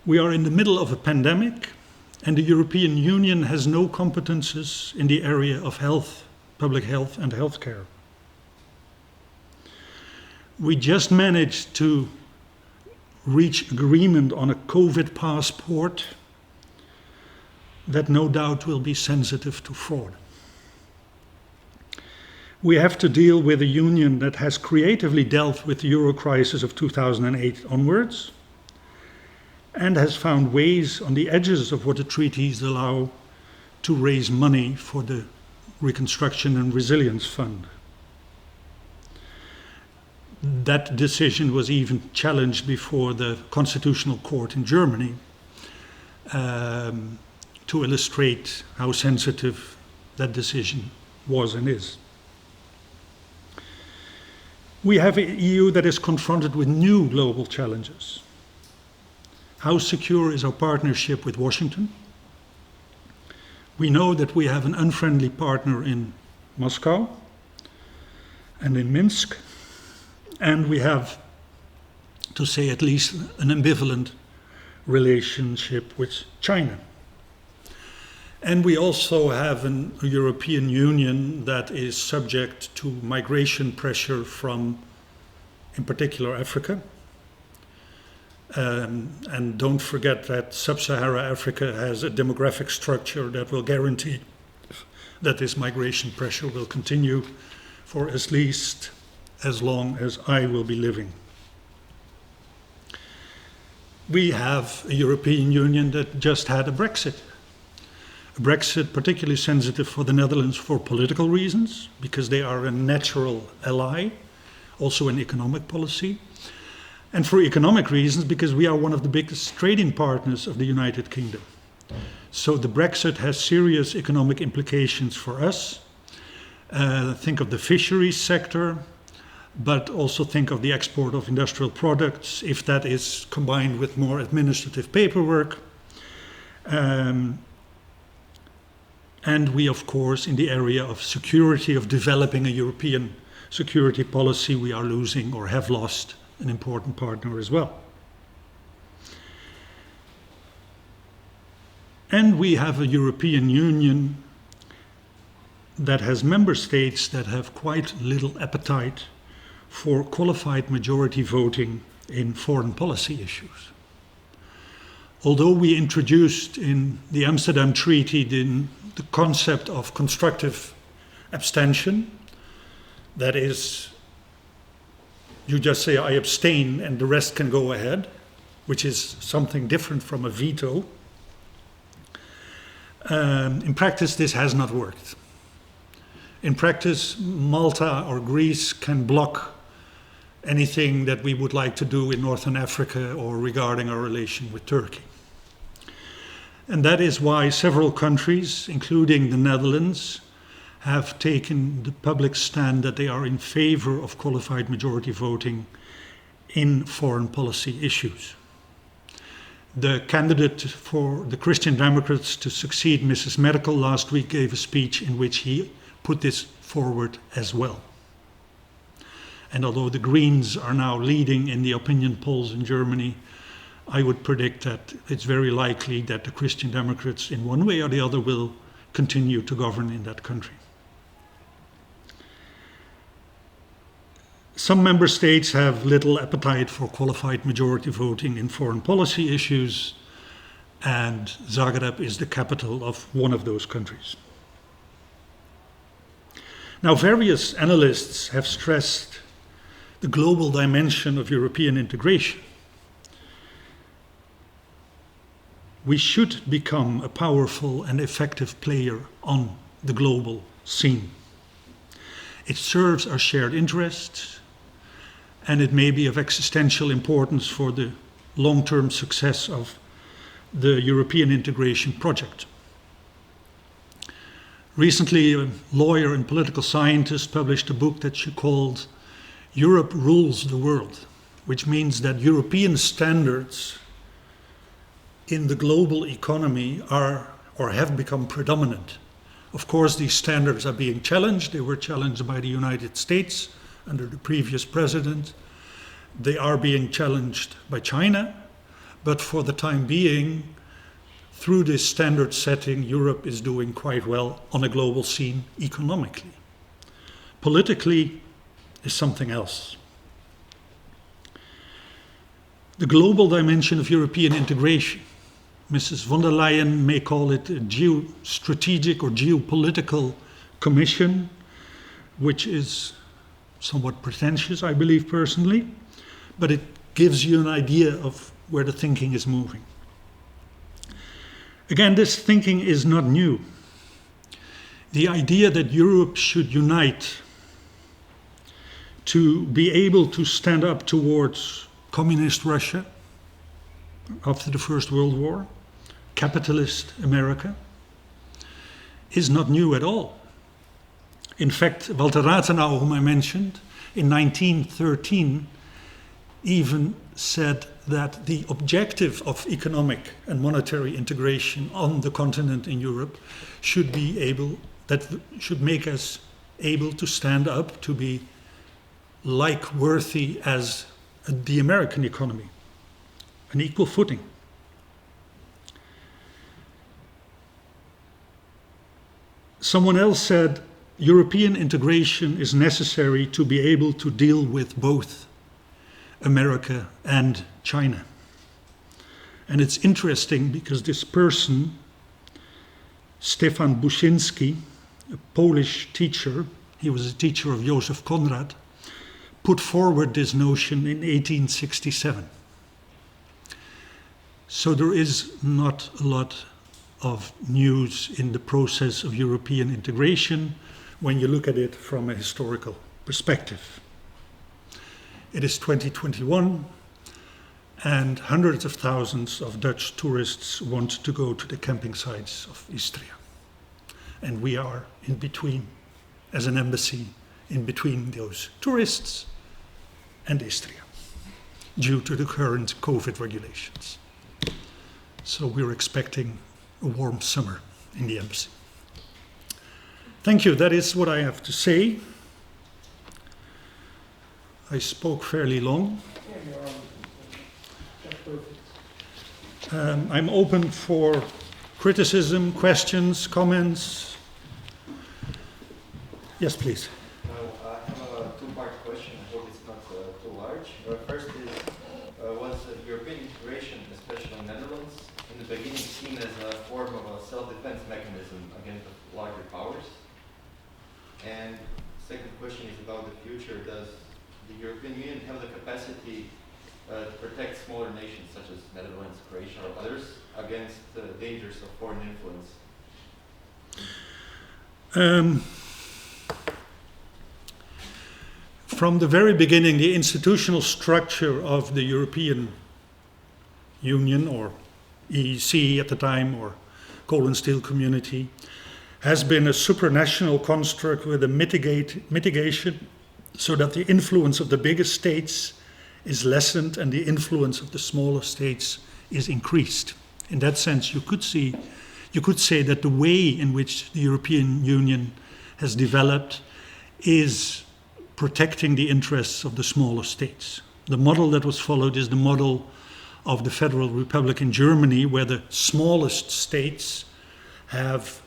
We are in the middle of a pandemic, and the European Union has no competences in the area of health, public health and healthcare. We just managed to reach agreement on a COVID passport that no doubt will be sensitive to fraud. We have to deal with a union that has creatively dealt with the euro crisis of 2008 onwards and has found ways on the edges of what the treaties allow to raise money for the Reconstruction and Resilience Fund. That decision was even challenged before the Constitutional Court in Germany to illustrate how sensitive that decision was and is. We have an EU that is confronted with new global challenges. How secure is our partnership with Washington? We know that we have an unfriendly partner in Moscow and in Minsk, and we have, to say at least, an ambivalent relationship with China. And we also have a European Union that is subject to migration pressure from, in particular, Africa. And don't forget that sub-Sahara Africa has a demographic structure that will guarantee that this migration pressure will continue for at least as long as I will be living. We have a European Union that just had a Brexit. A Brexit particularly sensitive for the Netherlands for political reasons, because they are a natural ally, also in economic policy. And for economic reasons, because we are one of the biggest trading partners of the United Kingdom. So the Brexit has serious economic implications for us. Think of the fisheries sector, but also think of the export of industrial products, if that is combined with more administrative paperwork. And we, of course, in the area of security, of developing a European security policy, we are losing or have lost an important partner as well. And we have a European Union that has member states that have quite little appetite for qualified majority voting in foreign policy issues. Although we introduced in the Amsterdam Treaty the concept of constructive abstention, that is, you just say, I abstain, and the rest can go ahead, which is something different from a veto. In practice, this has not worked. In practice, Malta or Greece can block anything that we would like to do in Northern Africa or regarding our relation with Turkey. And that is why several countries, including the Netherlands, have taken the public stand that they are in favor of qualified majority voting in foreign policy issues. The candidate for the Christian Democrats to succeed Mrs. Merkel last week gave a speech in which he put this forward as well. And although the Greens are now leading in the opinion polls in Germany, I would predict that it's very likely that the Christian Democrats, in one way or the other, will continue to govern in that country. Some member states have little appetite for qualified majority voting in foreign policy issues, and Zagreb is the capital of one of those countries. Now, various analysts have stressed the global dimension of European integration. We should become a powerful and effective player on the global scene. It serves our shared interests, and it may be of existential importance for the long-term success of the European integration project. Recently, a lawyer and political scientist published a book that she called Europe Rules the World, which means that European standards in the global economy are or have become predominant. Of course, these standards are being challenged. They were challenged by the United States under the previous president. They are being challenged by China, but for the time being, through this standard setting, Europe is doing quite well on a global scene economically. Politically is something else. The global dimension of European integration, Mrs. von der Leyen may call it a geostrategic or geopolitical commission, which is somewhat pretentious, I believe personally, but it gives you an idea of where the thinking is moving. Again, this thinking is not new. The idea that Europe should unite to be able to stand up towards communist Russia after the First World War, capitalist America, is not new at all. In fact, Walter Rathenau, whom I mentioned, in 1913 even said that the objective of economic and monetary integration on the continent in Europe should make us able to stand up to be like-worthy as the American economy, an equal footing. Someone else said, European integration is necessary to be able to deal with both America and China. And it's interesting because this person, Stefan Buszyński, a Polish teacher, he was a teacher of Joseph Conrad, put forward this notion in 1867. So there is not a lot of news in the process of European integration when you look at it from a historical perspective. It is 2021, and hundreds of thousands of Dutch tourists want to go to the camping sites of Istria. And we are in between, as an embassy, in between those tourists and Istria, due to the current COVID regulations. So we're expecting a warm summer in the embassy. Thank you, that is what I have to say. I spoke fairly long. I'm open for criticism, questions, comments. Yes, please. I have a two-part question. I hope it's not too large. First is, was European integration, especially in the Netherlands, in the beginning seen as a form of a self-defense mechanism against the larger powers? And second question is about the future. Does the European Union have the capacity to protect smaller nations such as Netherlands, Croatia, or others against the dangers of foreign influence? From the very beginning, the institutional structure of the European Union, or EEC at the time, or Coal and Steel Community, has been a supranational construct with a mitigation so that the influence of the biggest states is lessened and the influence of the smaller states is increased. In that sense, you could say that the way in which the European Union has developed is protecting the interests of the smaller states. The model that was followed is the model of the Federal Republic in Germany, where the smallest states have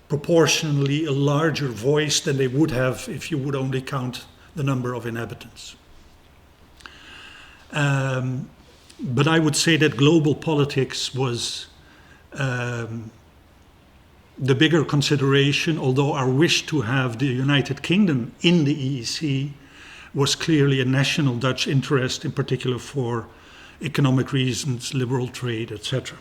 proportionally a larger voice than they would have if you would only count the number of inhabitants. But I would say that global politics was the bigger consideration, although our wish to have the United Kingdom in the EEC was clearly a national Dutch interest, in particular for economic reasons, liberal trade, etc.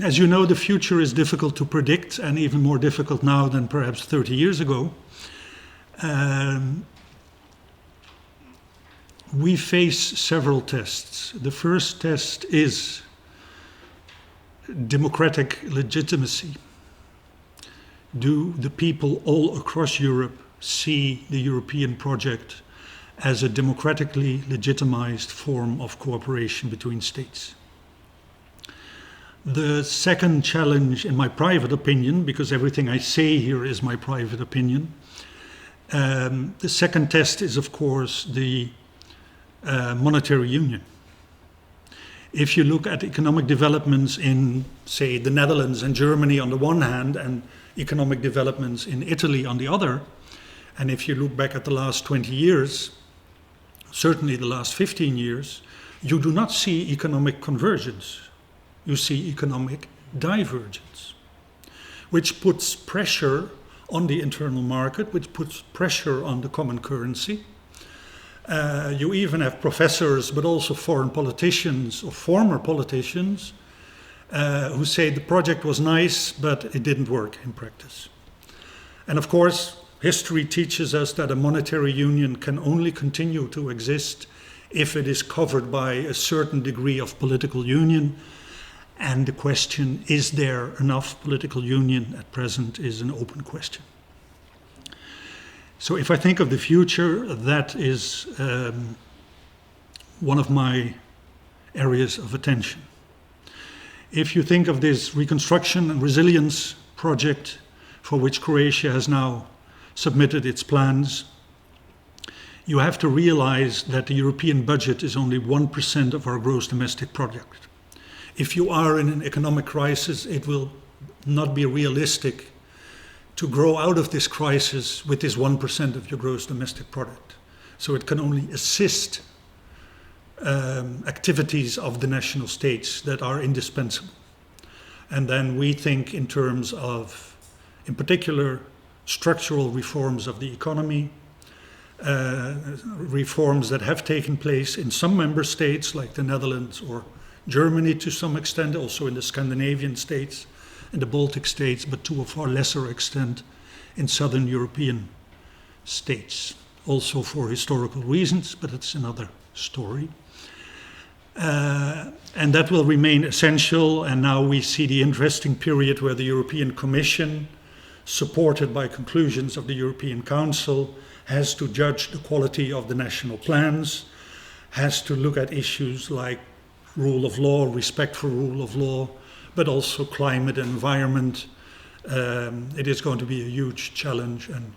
As you know, the future is difficult to predict, and even more difficult now than perhaps 30 years ago. We face several tests. The first test is democratic legitimacy. Do the people all across Europe see the European project as a democratically legitimized form of cooperation between states? The second challenge, in my private opinion, because everything I say here is my private opinion, the second test is, of course, the monetary union. If you look at economic developments in, say, the Netherlands and Germany on the one hand, and economic developments in Italy on the other, and if you look back at the last 20 years, certainly the last 15 years, you do not see economic convergence. You see economic divergence, which puts pressure on the internal market, which puts pressure on the common currency. You even have professors, but also foreign politicians or former politicians who say the project was nice, but it didn't work in practice. And of course, history teaches us that a monetary union can only continue to exist if it is covered by a certain degree of political union. And the question, is there enough political union at present, is an open question. So if I think of the future, that is one of my areas of attention. If you think of this reconstruction and resilience project for which Croatia has now submitted its plans, you have to realize that the European budget is only 1% of our gross domestic product. if you are in an economic crisis, it will not be realistic to grow out of this crisis with this 1% of your gross domestic product. So it can only assist activities of the national states that are indispensable. And then we think in terms of, in particular, structural reforms of the economy, reforms that have taken place in some member states like the Netherlands or Germany to some extent, also in the Scandinavian states and the Baltic states, but to a far lesser extent in southern European states, also for historical reasons, but it's another story. And that will remain essential, and now we see the interesting period where the European Commission, supported by conclusions of the European Council, has to judge the quality of the national plans, has to look at issues like rule of law, respect for rule of law, but also climate and environment. It is going to be a huge challenge, and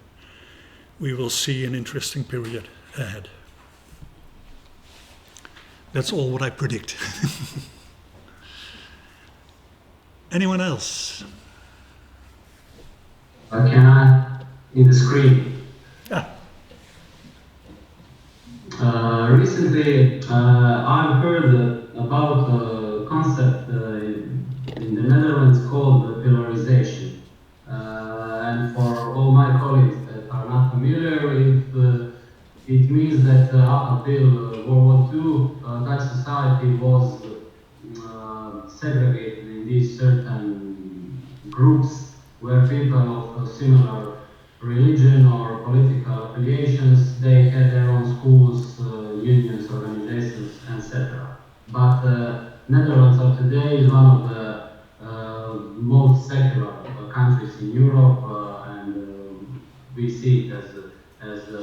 we will see an interesting period ahead. That's all what I predict. Anyone else? Can I, in the screen? Ah. Recently, I've heard about a concept in the Netherlands called pillarization. And for all my colleagues that are not familiar, it means that up until World War II, Dutch society was segregated in these certain groups where people of similar religion or political affiliations, they had their own schools, unions, organizations, etc. But Netherlands of today is one of the most secular countries in Europe, and we see it as a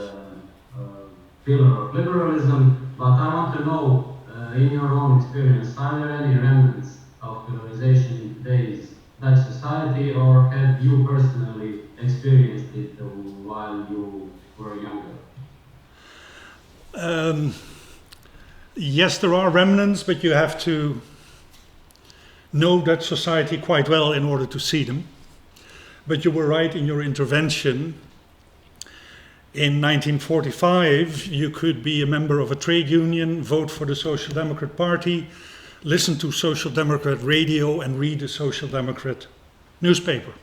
pillar of liberalism. But I want to know, in your own experience, are there any remnants of pillarization in today's Dutch society, or have you personally experienced it while you were younger? Yes, there are remnants, but you have to know Dutch society quite well in order to see them. But you were right in your intervention. In 1945, you could be a member of a trade union, vote for the Social Democrat Party, listen to Social Democrat radio, and read a Social Democrat newspaper.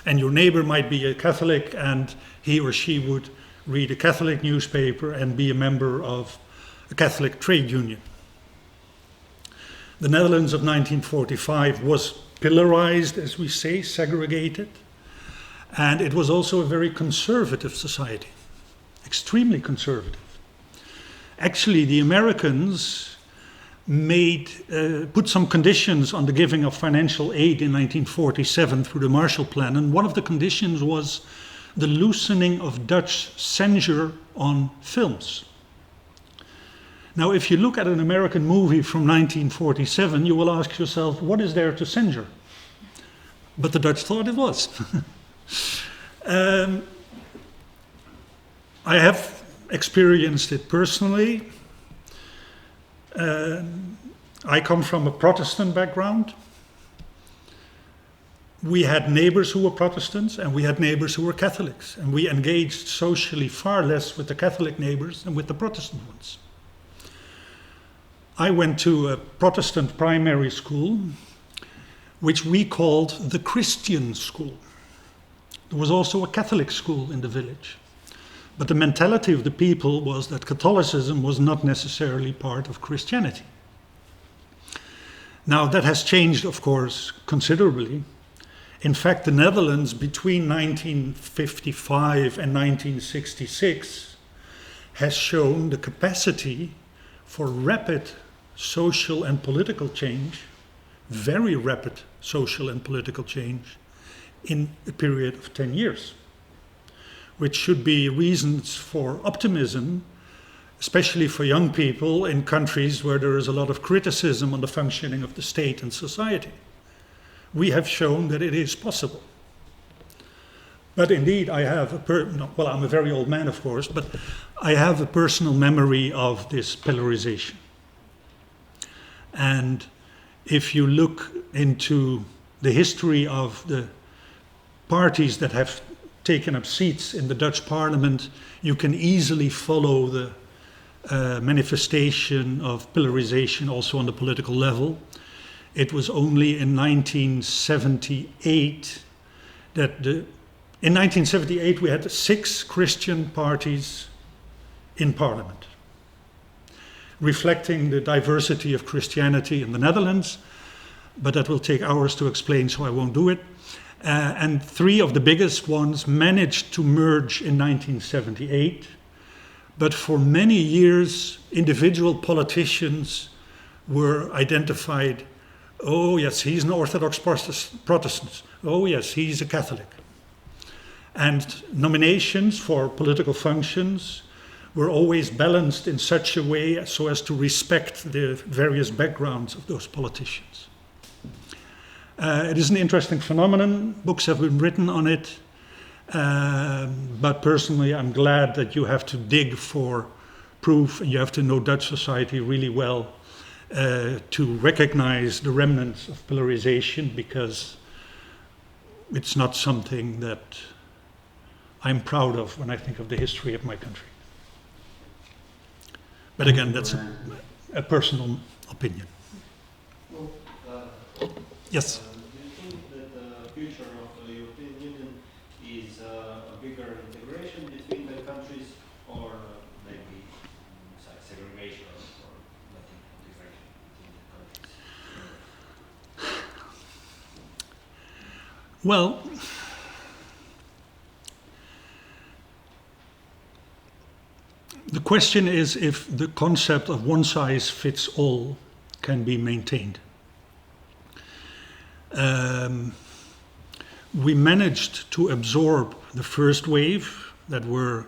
And your neighbor might be a Catholic, and he or she would read a Catholic newspaper and be a member of a Catholic trade union. The Netherlands of 1945 was pillarized, as we say, segregated. And it was also a very conservative society, extremely conservative. Actually, the Americans put some conditions on the giving of financial aid in 1947 through the Marshall Plan, and one of the conditions was the loosening of Dutch censure on films. Now, if you look at an American movie from 1947, you will ask yourself, what is there to censure? But the Dutch thought it was. I have experienced it personally. I come from a Protestant background. We had neighbors who were Protestants and we had neighbors who were Catholics, and we engaged socially far less with the Catholic neighbors than with the Protestant ones. I went to a Protestant primary school, which we called the Christian school. There was also a Catholic school in the village. But the mentality of the people was that Catholicism was not necessarily part of Christianity. Now, that has changed, of course, considerably. In fact, the Netherlands between 1955 and 1966 has shown the capacity for rapid social and political change, very rapid social and political change, in a period of 10 years, which should be reasons for optimism, especially for young people in countries where there is a lot of criticism on the functioning of the state and society. We have shown that it is possible. But indeed, I have I'm a very old man, of course, but I have a personal memory of this pillarization. And if you look into the history of the parties that have taken up seats in the Dutch parliament, you can easily follow the manifestation of pillarization also on the political level. It was only in 1978 in 1978 we had 6 Christian parties in parliament, reflecting the diversity of Christianity in the Netherlands, but that will take hours to explain, so I won't do it. And 3 of the biggest ones managed to merge in 1978, but for many years individual politicians were identified. Oh yes, he's an Orthodox Protestant. Oh yes, he's a Catholic. And nominations for political functions were always balanced in such a way so as to respect the various backgrounds of those politicians. It is an interesting phenomenon. Books have been written on it. But personally, I'm glad that you have to dig for proof and you have to know Dutch society really well to recognize the remnants of pillarization, because it's not something that I'm proud of when I think of the history of my country. But again, that's a personal opinion. Well, Yes? do you think that the future of the European Union is a bigger integration between the countries, or maybe segregation or nothing integration between the countries? Well, the question is if the concept of one size fits all can be maintained. We managed to absorb the first wave that were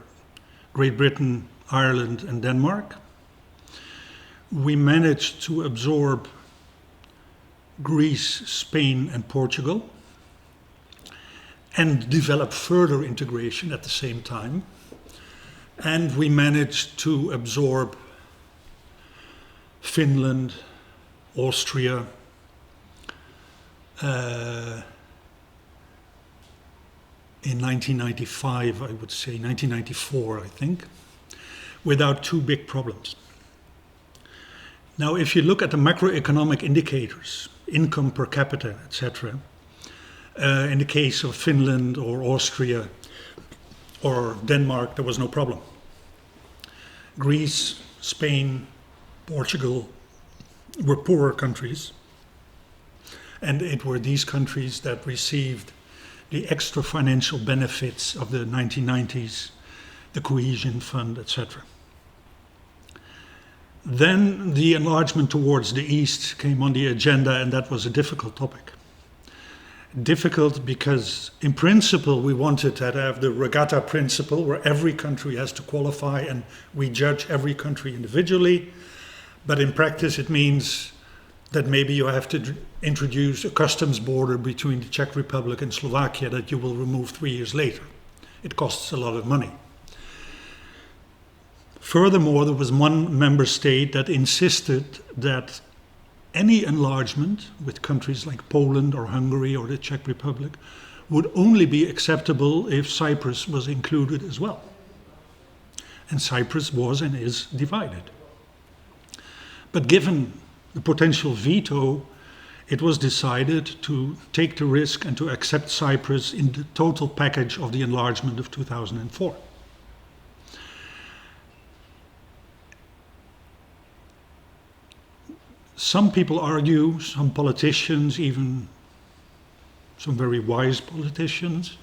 Great Britain, Ireland and Denmark. We managed to absorb Greece, Spain and Portugal and develop further integration at the same time. And we managed to absorb Finland, Austria, in 1995, I would say, 1994, I think, without 2 big problems. Now, if you look at the macroeconomic indicators, income per capita, etc., in the case of Finland or Austria or Denmark, there was no problem. Greece, Spain, Portugal were poorer countries, and it were these countries that received the extra financial benefits of the 1990s, the cohesion fund, etc. Then the enlargement towards the east came on the agenda, and that was a difficult topic. Difficult because in principle we wanted to have the regatta principle where every country has to qualify and we judge every country individually, but in practice it means that maybe you have to introduce a customs border between the Czech Republic and Slovakia that you will remove 3 years later. It costs a lot of money. Furthermore, there was one member state that insisted that any enlargement with countries like Poland or Hungary or the Czech Republic would only be acceptable if Cyprus was included as well. And Cyprus was and is divided. But given the potential veto, it was decided to take the risk and to accept Cyprus in the total package of the enlargement of 2004. Some people argue, some politicians, even some very wise politicians,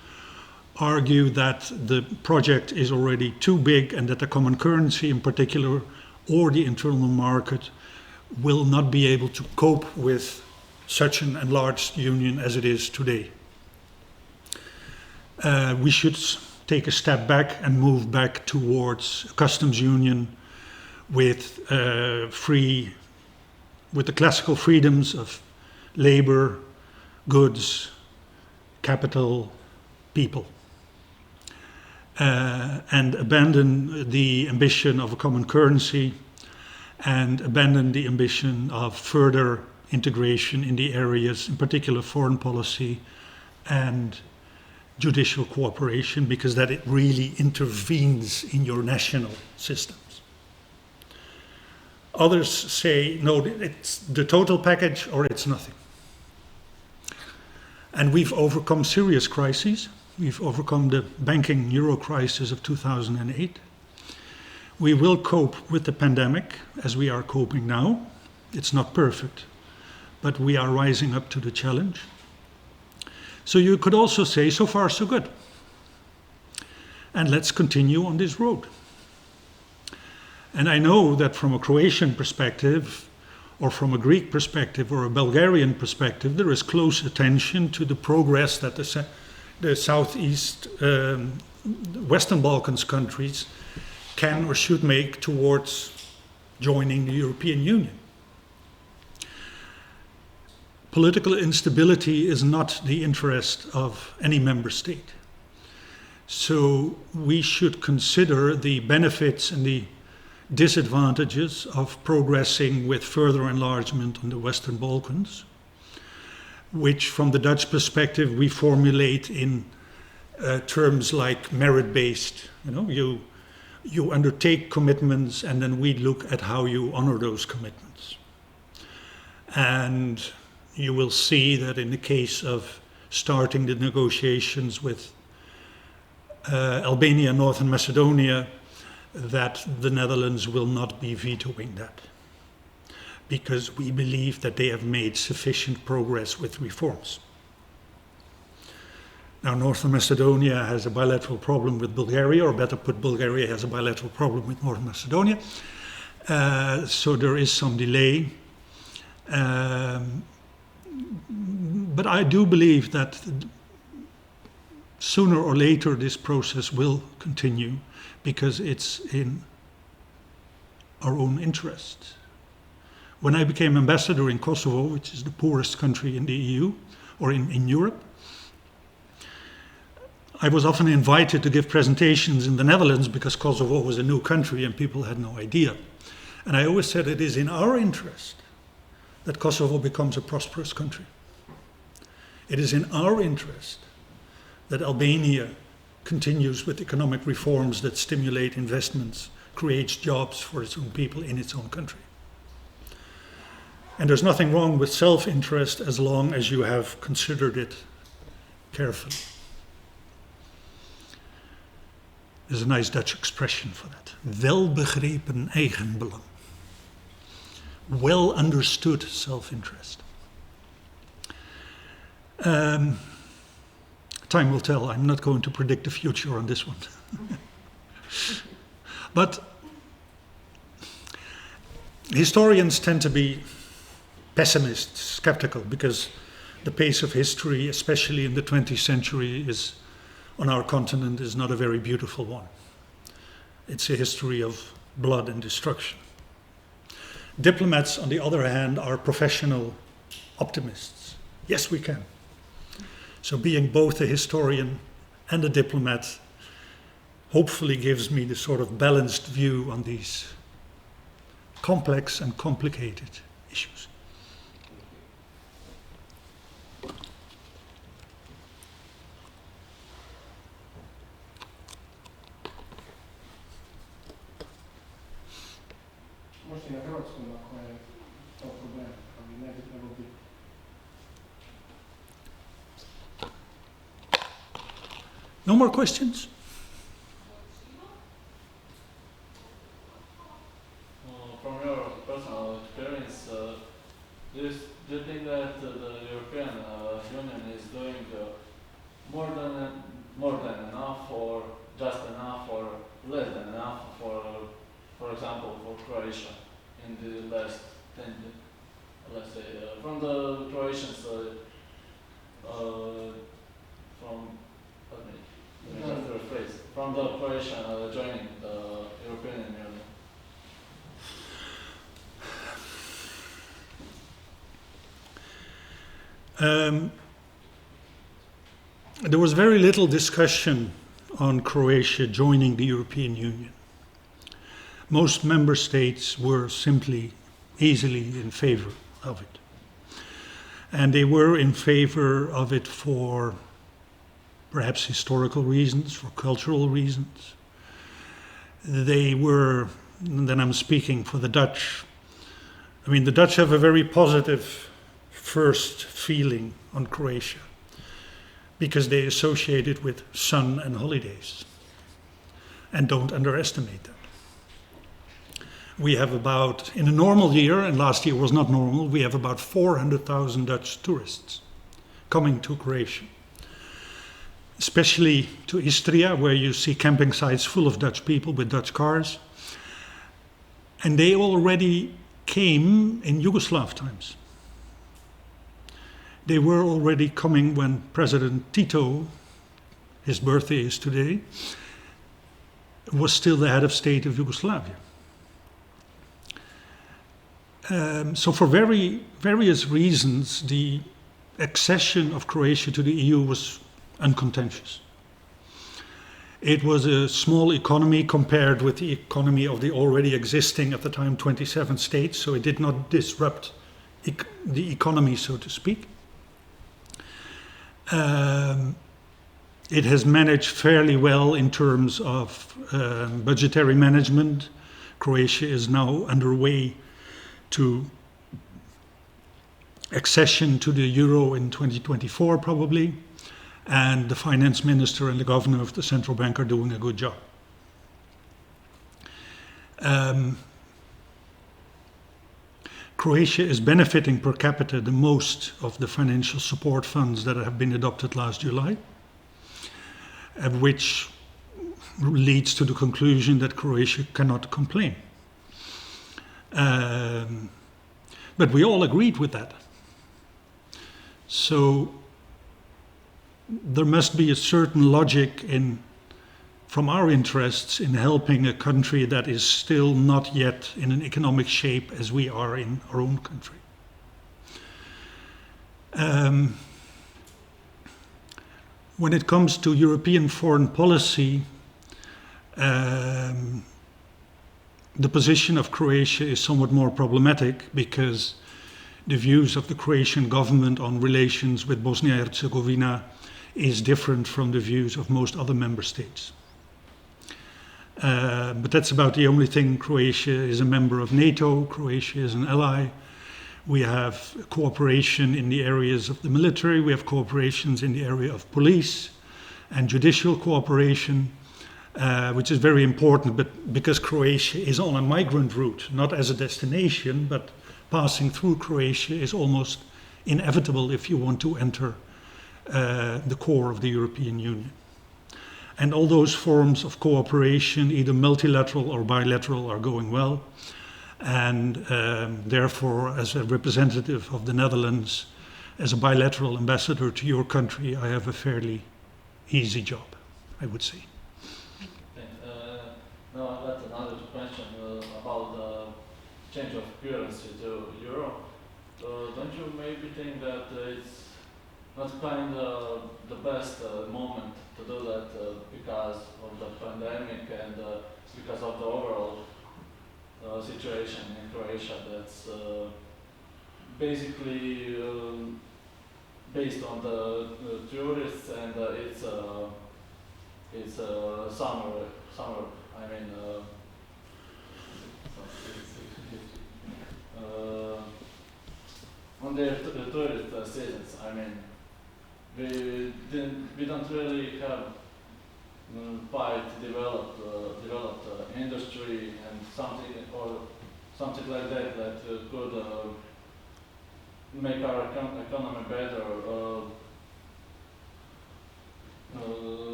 argue that the project is already too big and that the common currency in particular or the internal market will not be able to cope with such an enlarged union as it is today. We should take a step back and move back towards a customs union with with the classical freedoms of labor, goods, capital, people, and abandon the ambition of a common currency and abandon the ambition of further integration in the areas, in particular foreign policy and judicial cooperation, because that it really intervenes in your national systems. Others say, no, it's the total package or it's nothing. And we've overcome serious crises. We've overcome the banking euro crisis of 2008. We will cope with the pandemic as we are coping now. It's not perfect, but we are rising up to the challenge. So you could also say, so far so good. And let's continue on this road. And I know that from a Croatian perspective, or from a Greek perspective, or a Bulgarian perspective, there is close attention to the progress that the Southeast, Western Balkans countries can or should make towards joining the European Union. Political instability is not the interest of any member state. So we should consider the benefits and the disadvantages of progressing with further enlargement on the Western Balkans, which from the Dutch perspective we formulate in terms like merit-based. You undertake commitments and then we look at how you honor those commitments. And you will see that in the case of starting the negotiations with Albania and Northern Macedonia, that the Netherlands will not be vetoing that, because we believe that they have made sufficient progress with reforms. Now, Northern Macedonia has a bilateral problem with Bulgaria, or better put, Bulgaria has a bilateral problem with Northern Macedonia. So there is some delay. But I do believe that sooner or later this process will continue, because it's in our own interest. When I became ambassador in Kosovo, which is the poorest country in the EU, or in Europe, I was often invited to give presentations in the Netherlands because Kosovo was a new country and people had no idea. And I always said it is in our interest that Kosovo becomes a prosperous country. It is in our interest that Albania continues with economic reforms that stimulate investments, creates jobs for its own people in its own country. And there's nothing wrong with self-interest as long as you have considered it carefully. There's a nice Dutch expression for that. Welbegrepen eigenbelang. Well understood self-interest. Time will tell. I'm not going to predict the future on this one. But historians tend to be pessimists, skeptical, because the pace of history, especially in the 20th century, on our continent is not a very beautiful one. It's a history of blood and destruction. Diplomats, on the other hand, are professional optimists. Yes, we can. So being both a historian and a diplomat hopefully gives me the sort of balanced view on these complex and complicated issues. Možda i na hrvatskom, ako je to problem, ali ne bi trebalo biti. No more questions? From your personal experience, do you think that the European Union is doing more than enough, or just enough, or less than enough for example, for Croatia in the last 10 years? Let's say from the Croatians, from the Croatian joining the European Union. There was very little discussion on Croatia joining the European Union. Most member states were simply easily in favor of it. And they were in favor of it for perhaps historical reasons, for cultural reasons. They were, and then I'm speaking for the Dutch. I mean, the Dutch have a very positive first feeling on Croatia because they associate it with sun and holidays. And don't underestimate that. We have about, in a normal year, and last year was not normal, we have about 400,000 Dutch tourists coming to Croatia. Especially to Istria, where you see camping sites full of Dutch people with Dutch cars. And they already came in Yugoslav times. They were already coming when President Tito, his birthday is today, was still the head of state of Yugoslavia. So for various reasons, the accession of Croatia to the EU was uncontentious. It was a small economy compared with the economy of the already existing, at the time, 27 states, so it did not disrupt the economy, so to speak. It has managed fairly well in terms of budgetary management. Croatia is now underway to accession to the euro in 2024 probably, and the finance minister and the governor of the central bank are doing a good job. Croatia is benefiting per capita the most of the financial support funds that have been adopted last July, which leads to the conclusion that Croatia cannot complain. But we all agreed with that. So there must be a certain logic from our interests in helping a country that is still not yet in an economic shape as we are in our own country. When it comes to European foreign policy, the position of Croatia is somewhat more problematic because the views of the Croatian government on relations with Bosnia and Herzegovina is different from the views of most other member states. But that's about the only thing. Croatia is a member of NATO, Croatia is an ally. We have cooperation in the areas of the military, we have cooperations in the area of police and judicial cooperation, which is very important, but because Croatia is on a migrant route, not as a destination, but passing through Croatia is almost inevitable if you want to enter the core of the European Union. And all those forms of cooperation, either multilateral or bilateral, are going well. And therefore, as a representative of the Netherlands, as a bilateral ambassador to your country, I have a fairly easy job, I would say. Now I got another question about the change of currency to euro. Don't you maybe think that it's not kind of the best moment to do that because of the pandemic and because of the overall situation in Croatia that's basically based on the tourists and it's summer. I mean, on their tourist seasons. I mean, we don't really have quite developed industry and something like that could make our economy better.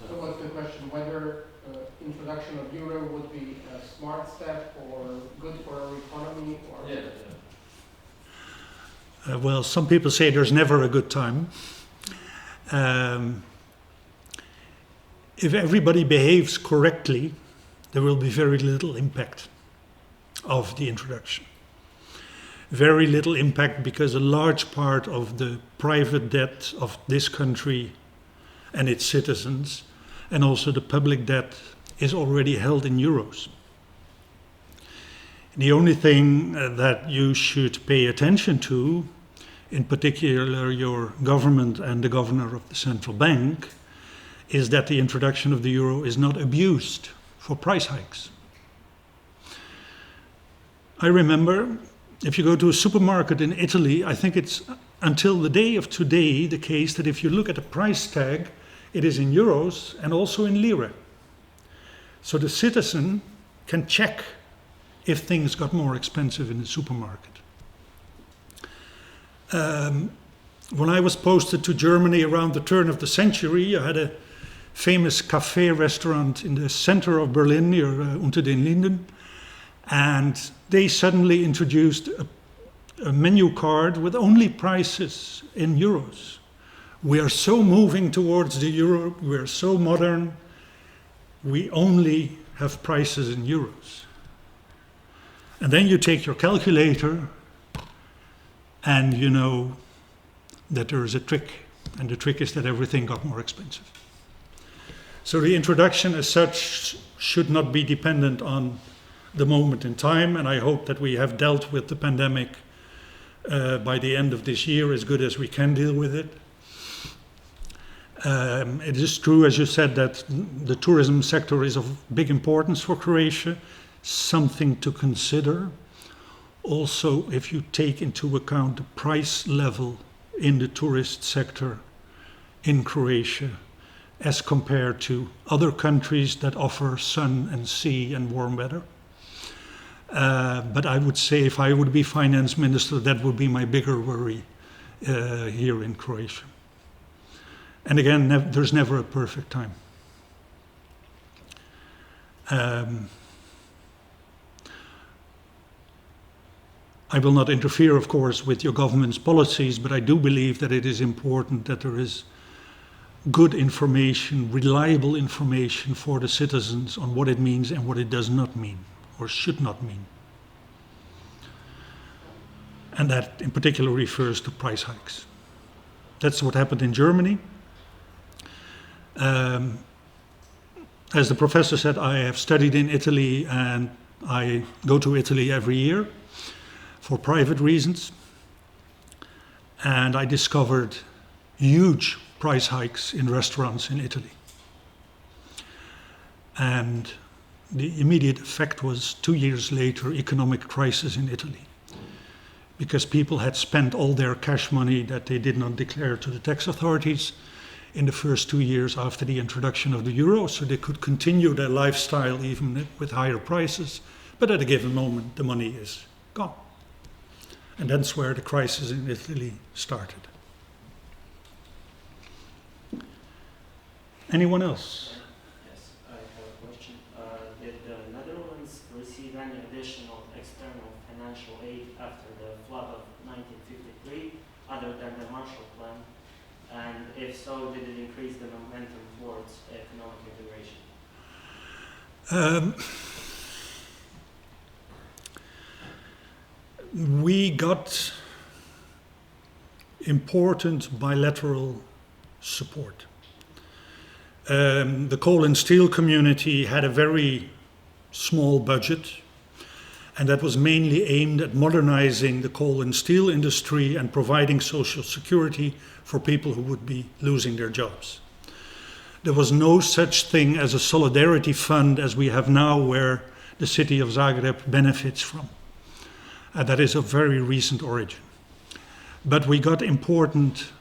So what's the question? Whether introduction of euro would be a smart step or good for our economy? Or Yeah. Well, some people say there's never a good time. If everybody behaves correctly, there will be very little impact of the introduction. Very little impact because a large part of the private debt of this country and its citizens, and also the public debt, is already held in euros. The only thing that you should pay attention to, in particular your government and the governor of the central bank, is that the introduction of the euro is not abused for price hikes. I remember, if you go to a supermarket in Italy, I think it's until the day of today the case that if you look at the price tag, it is in euros and also in lira. So the citizen can check if things got more expensive in the supermarket. When I was posted to Germany around the turn of the century, I had a famous cafe restaurant in the center of Berlin near Unter den Linden, and they suddenly introduced a menu card with only prices in euros. We are so moving towards the euro, we are so modern, we only have prices in euros. And then you take your calculator and you know that there is a trick, and the trick is that everything got more expensive. So the introduction as such should not be dependent on the moment in time, and I hope that we have dealt with the pandemic by the end of this year as good as we can deal with it. It is true, as you said, that the tourism sector is of big importance for Croatia, something to consider. Also, if you take into account the price level in the tourist sector in Croatia as compared to other countries that offer sun and sea and warm weather. But I would say if I would be finance minister, that would be my bigger worry here in Croatia. And again, there's never a perfect time. I will not interfere, of course, with your government's policies, but I do believe that it is important that there is good information, reliable information for the citizens on what it means and what it does not mean, or should not mean. And that in particular refers to price hikes. That's what happened in Germany. As the professor said, I have studied in Italy and I go to Italy every year for private reasons. And I discovered huge price hikes in restaurants in Italy. And the immediate effect was 2 years later, economic crisis in Italy. Because people had spent all their cash money that they did not declare to the tax authorities in the first 2 years after the introduction of the euro, so they could continue their lifestyle even with higher prices, but at a given moment the money is gone. And that's where the crisis in Italy started. Anyone else? Yes, I have a question. Did the Netherlands receive any additional external financial aid after the flood of 1953, other than the Marshall Plan? And if so, did it increase the momentum towards economic integration? We got important bilateral support. The coal and steel community had a very small budget, and that was mainly aimed at modernizing the coal and steel industry and providing social security for people who would be losing their jobs. There was no such thing as a solidarity fund as we have now, where the city of Zagreb benefits from. That is of very recent origin. But we got important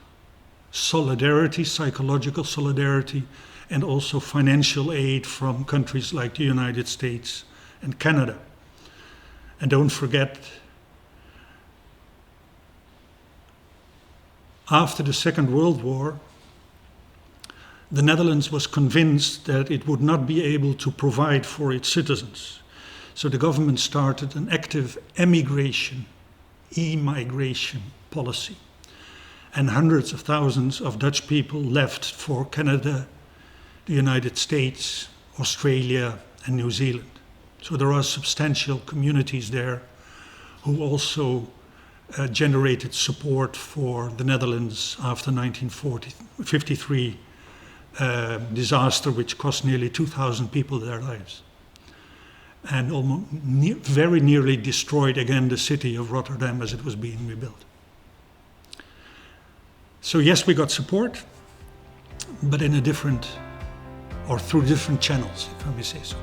solidarity, psychological solidarity, and also financial aid from countries like the United States and Canada. And don't forget, after the Second World War, the Netherlands was convinced that it would not be able to provide for its citizens. So the government started an active emigration policy. And hundreds of thousands of Dutch people left for Canada, the United States, Australia, and New Zealand. So there are substantial communities there who also generated support for the Netherlands after 1953 disaster, which cost nearly 2,000 people their lives. and very nearly destroyed again the city of Rotterdam as it was being rebuilt. So yes, we got support, but in a different, or through different channels, if I may say so.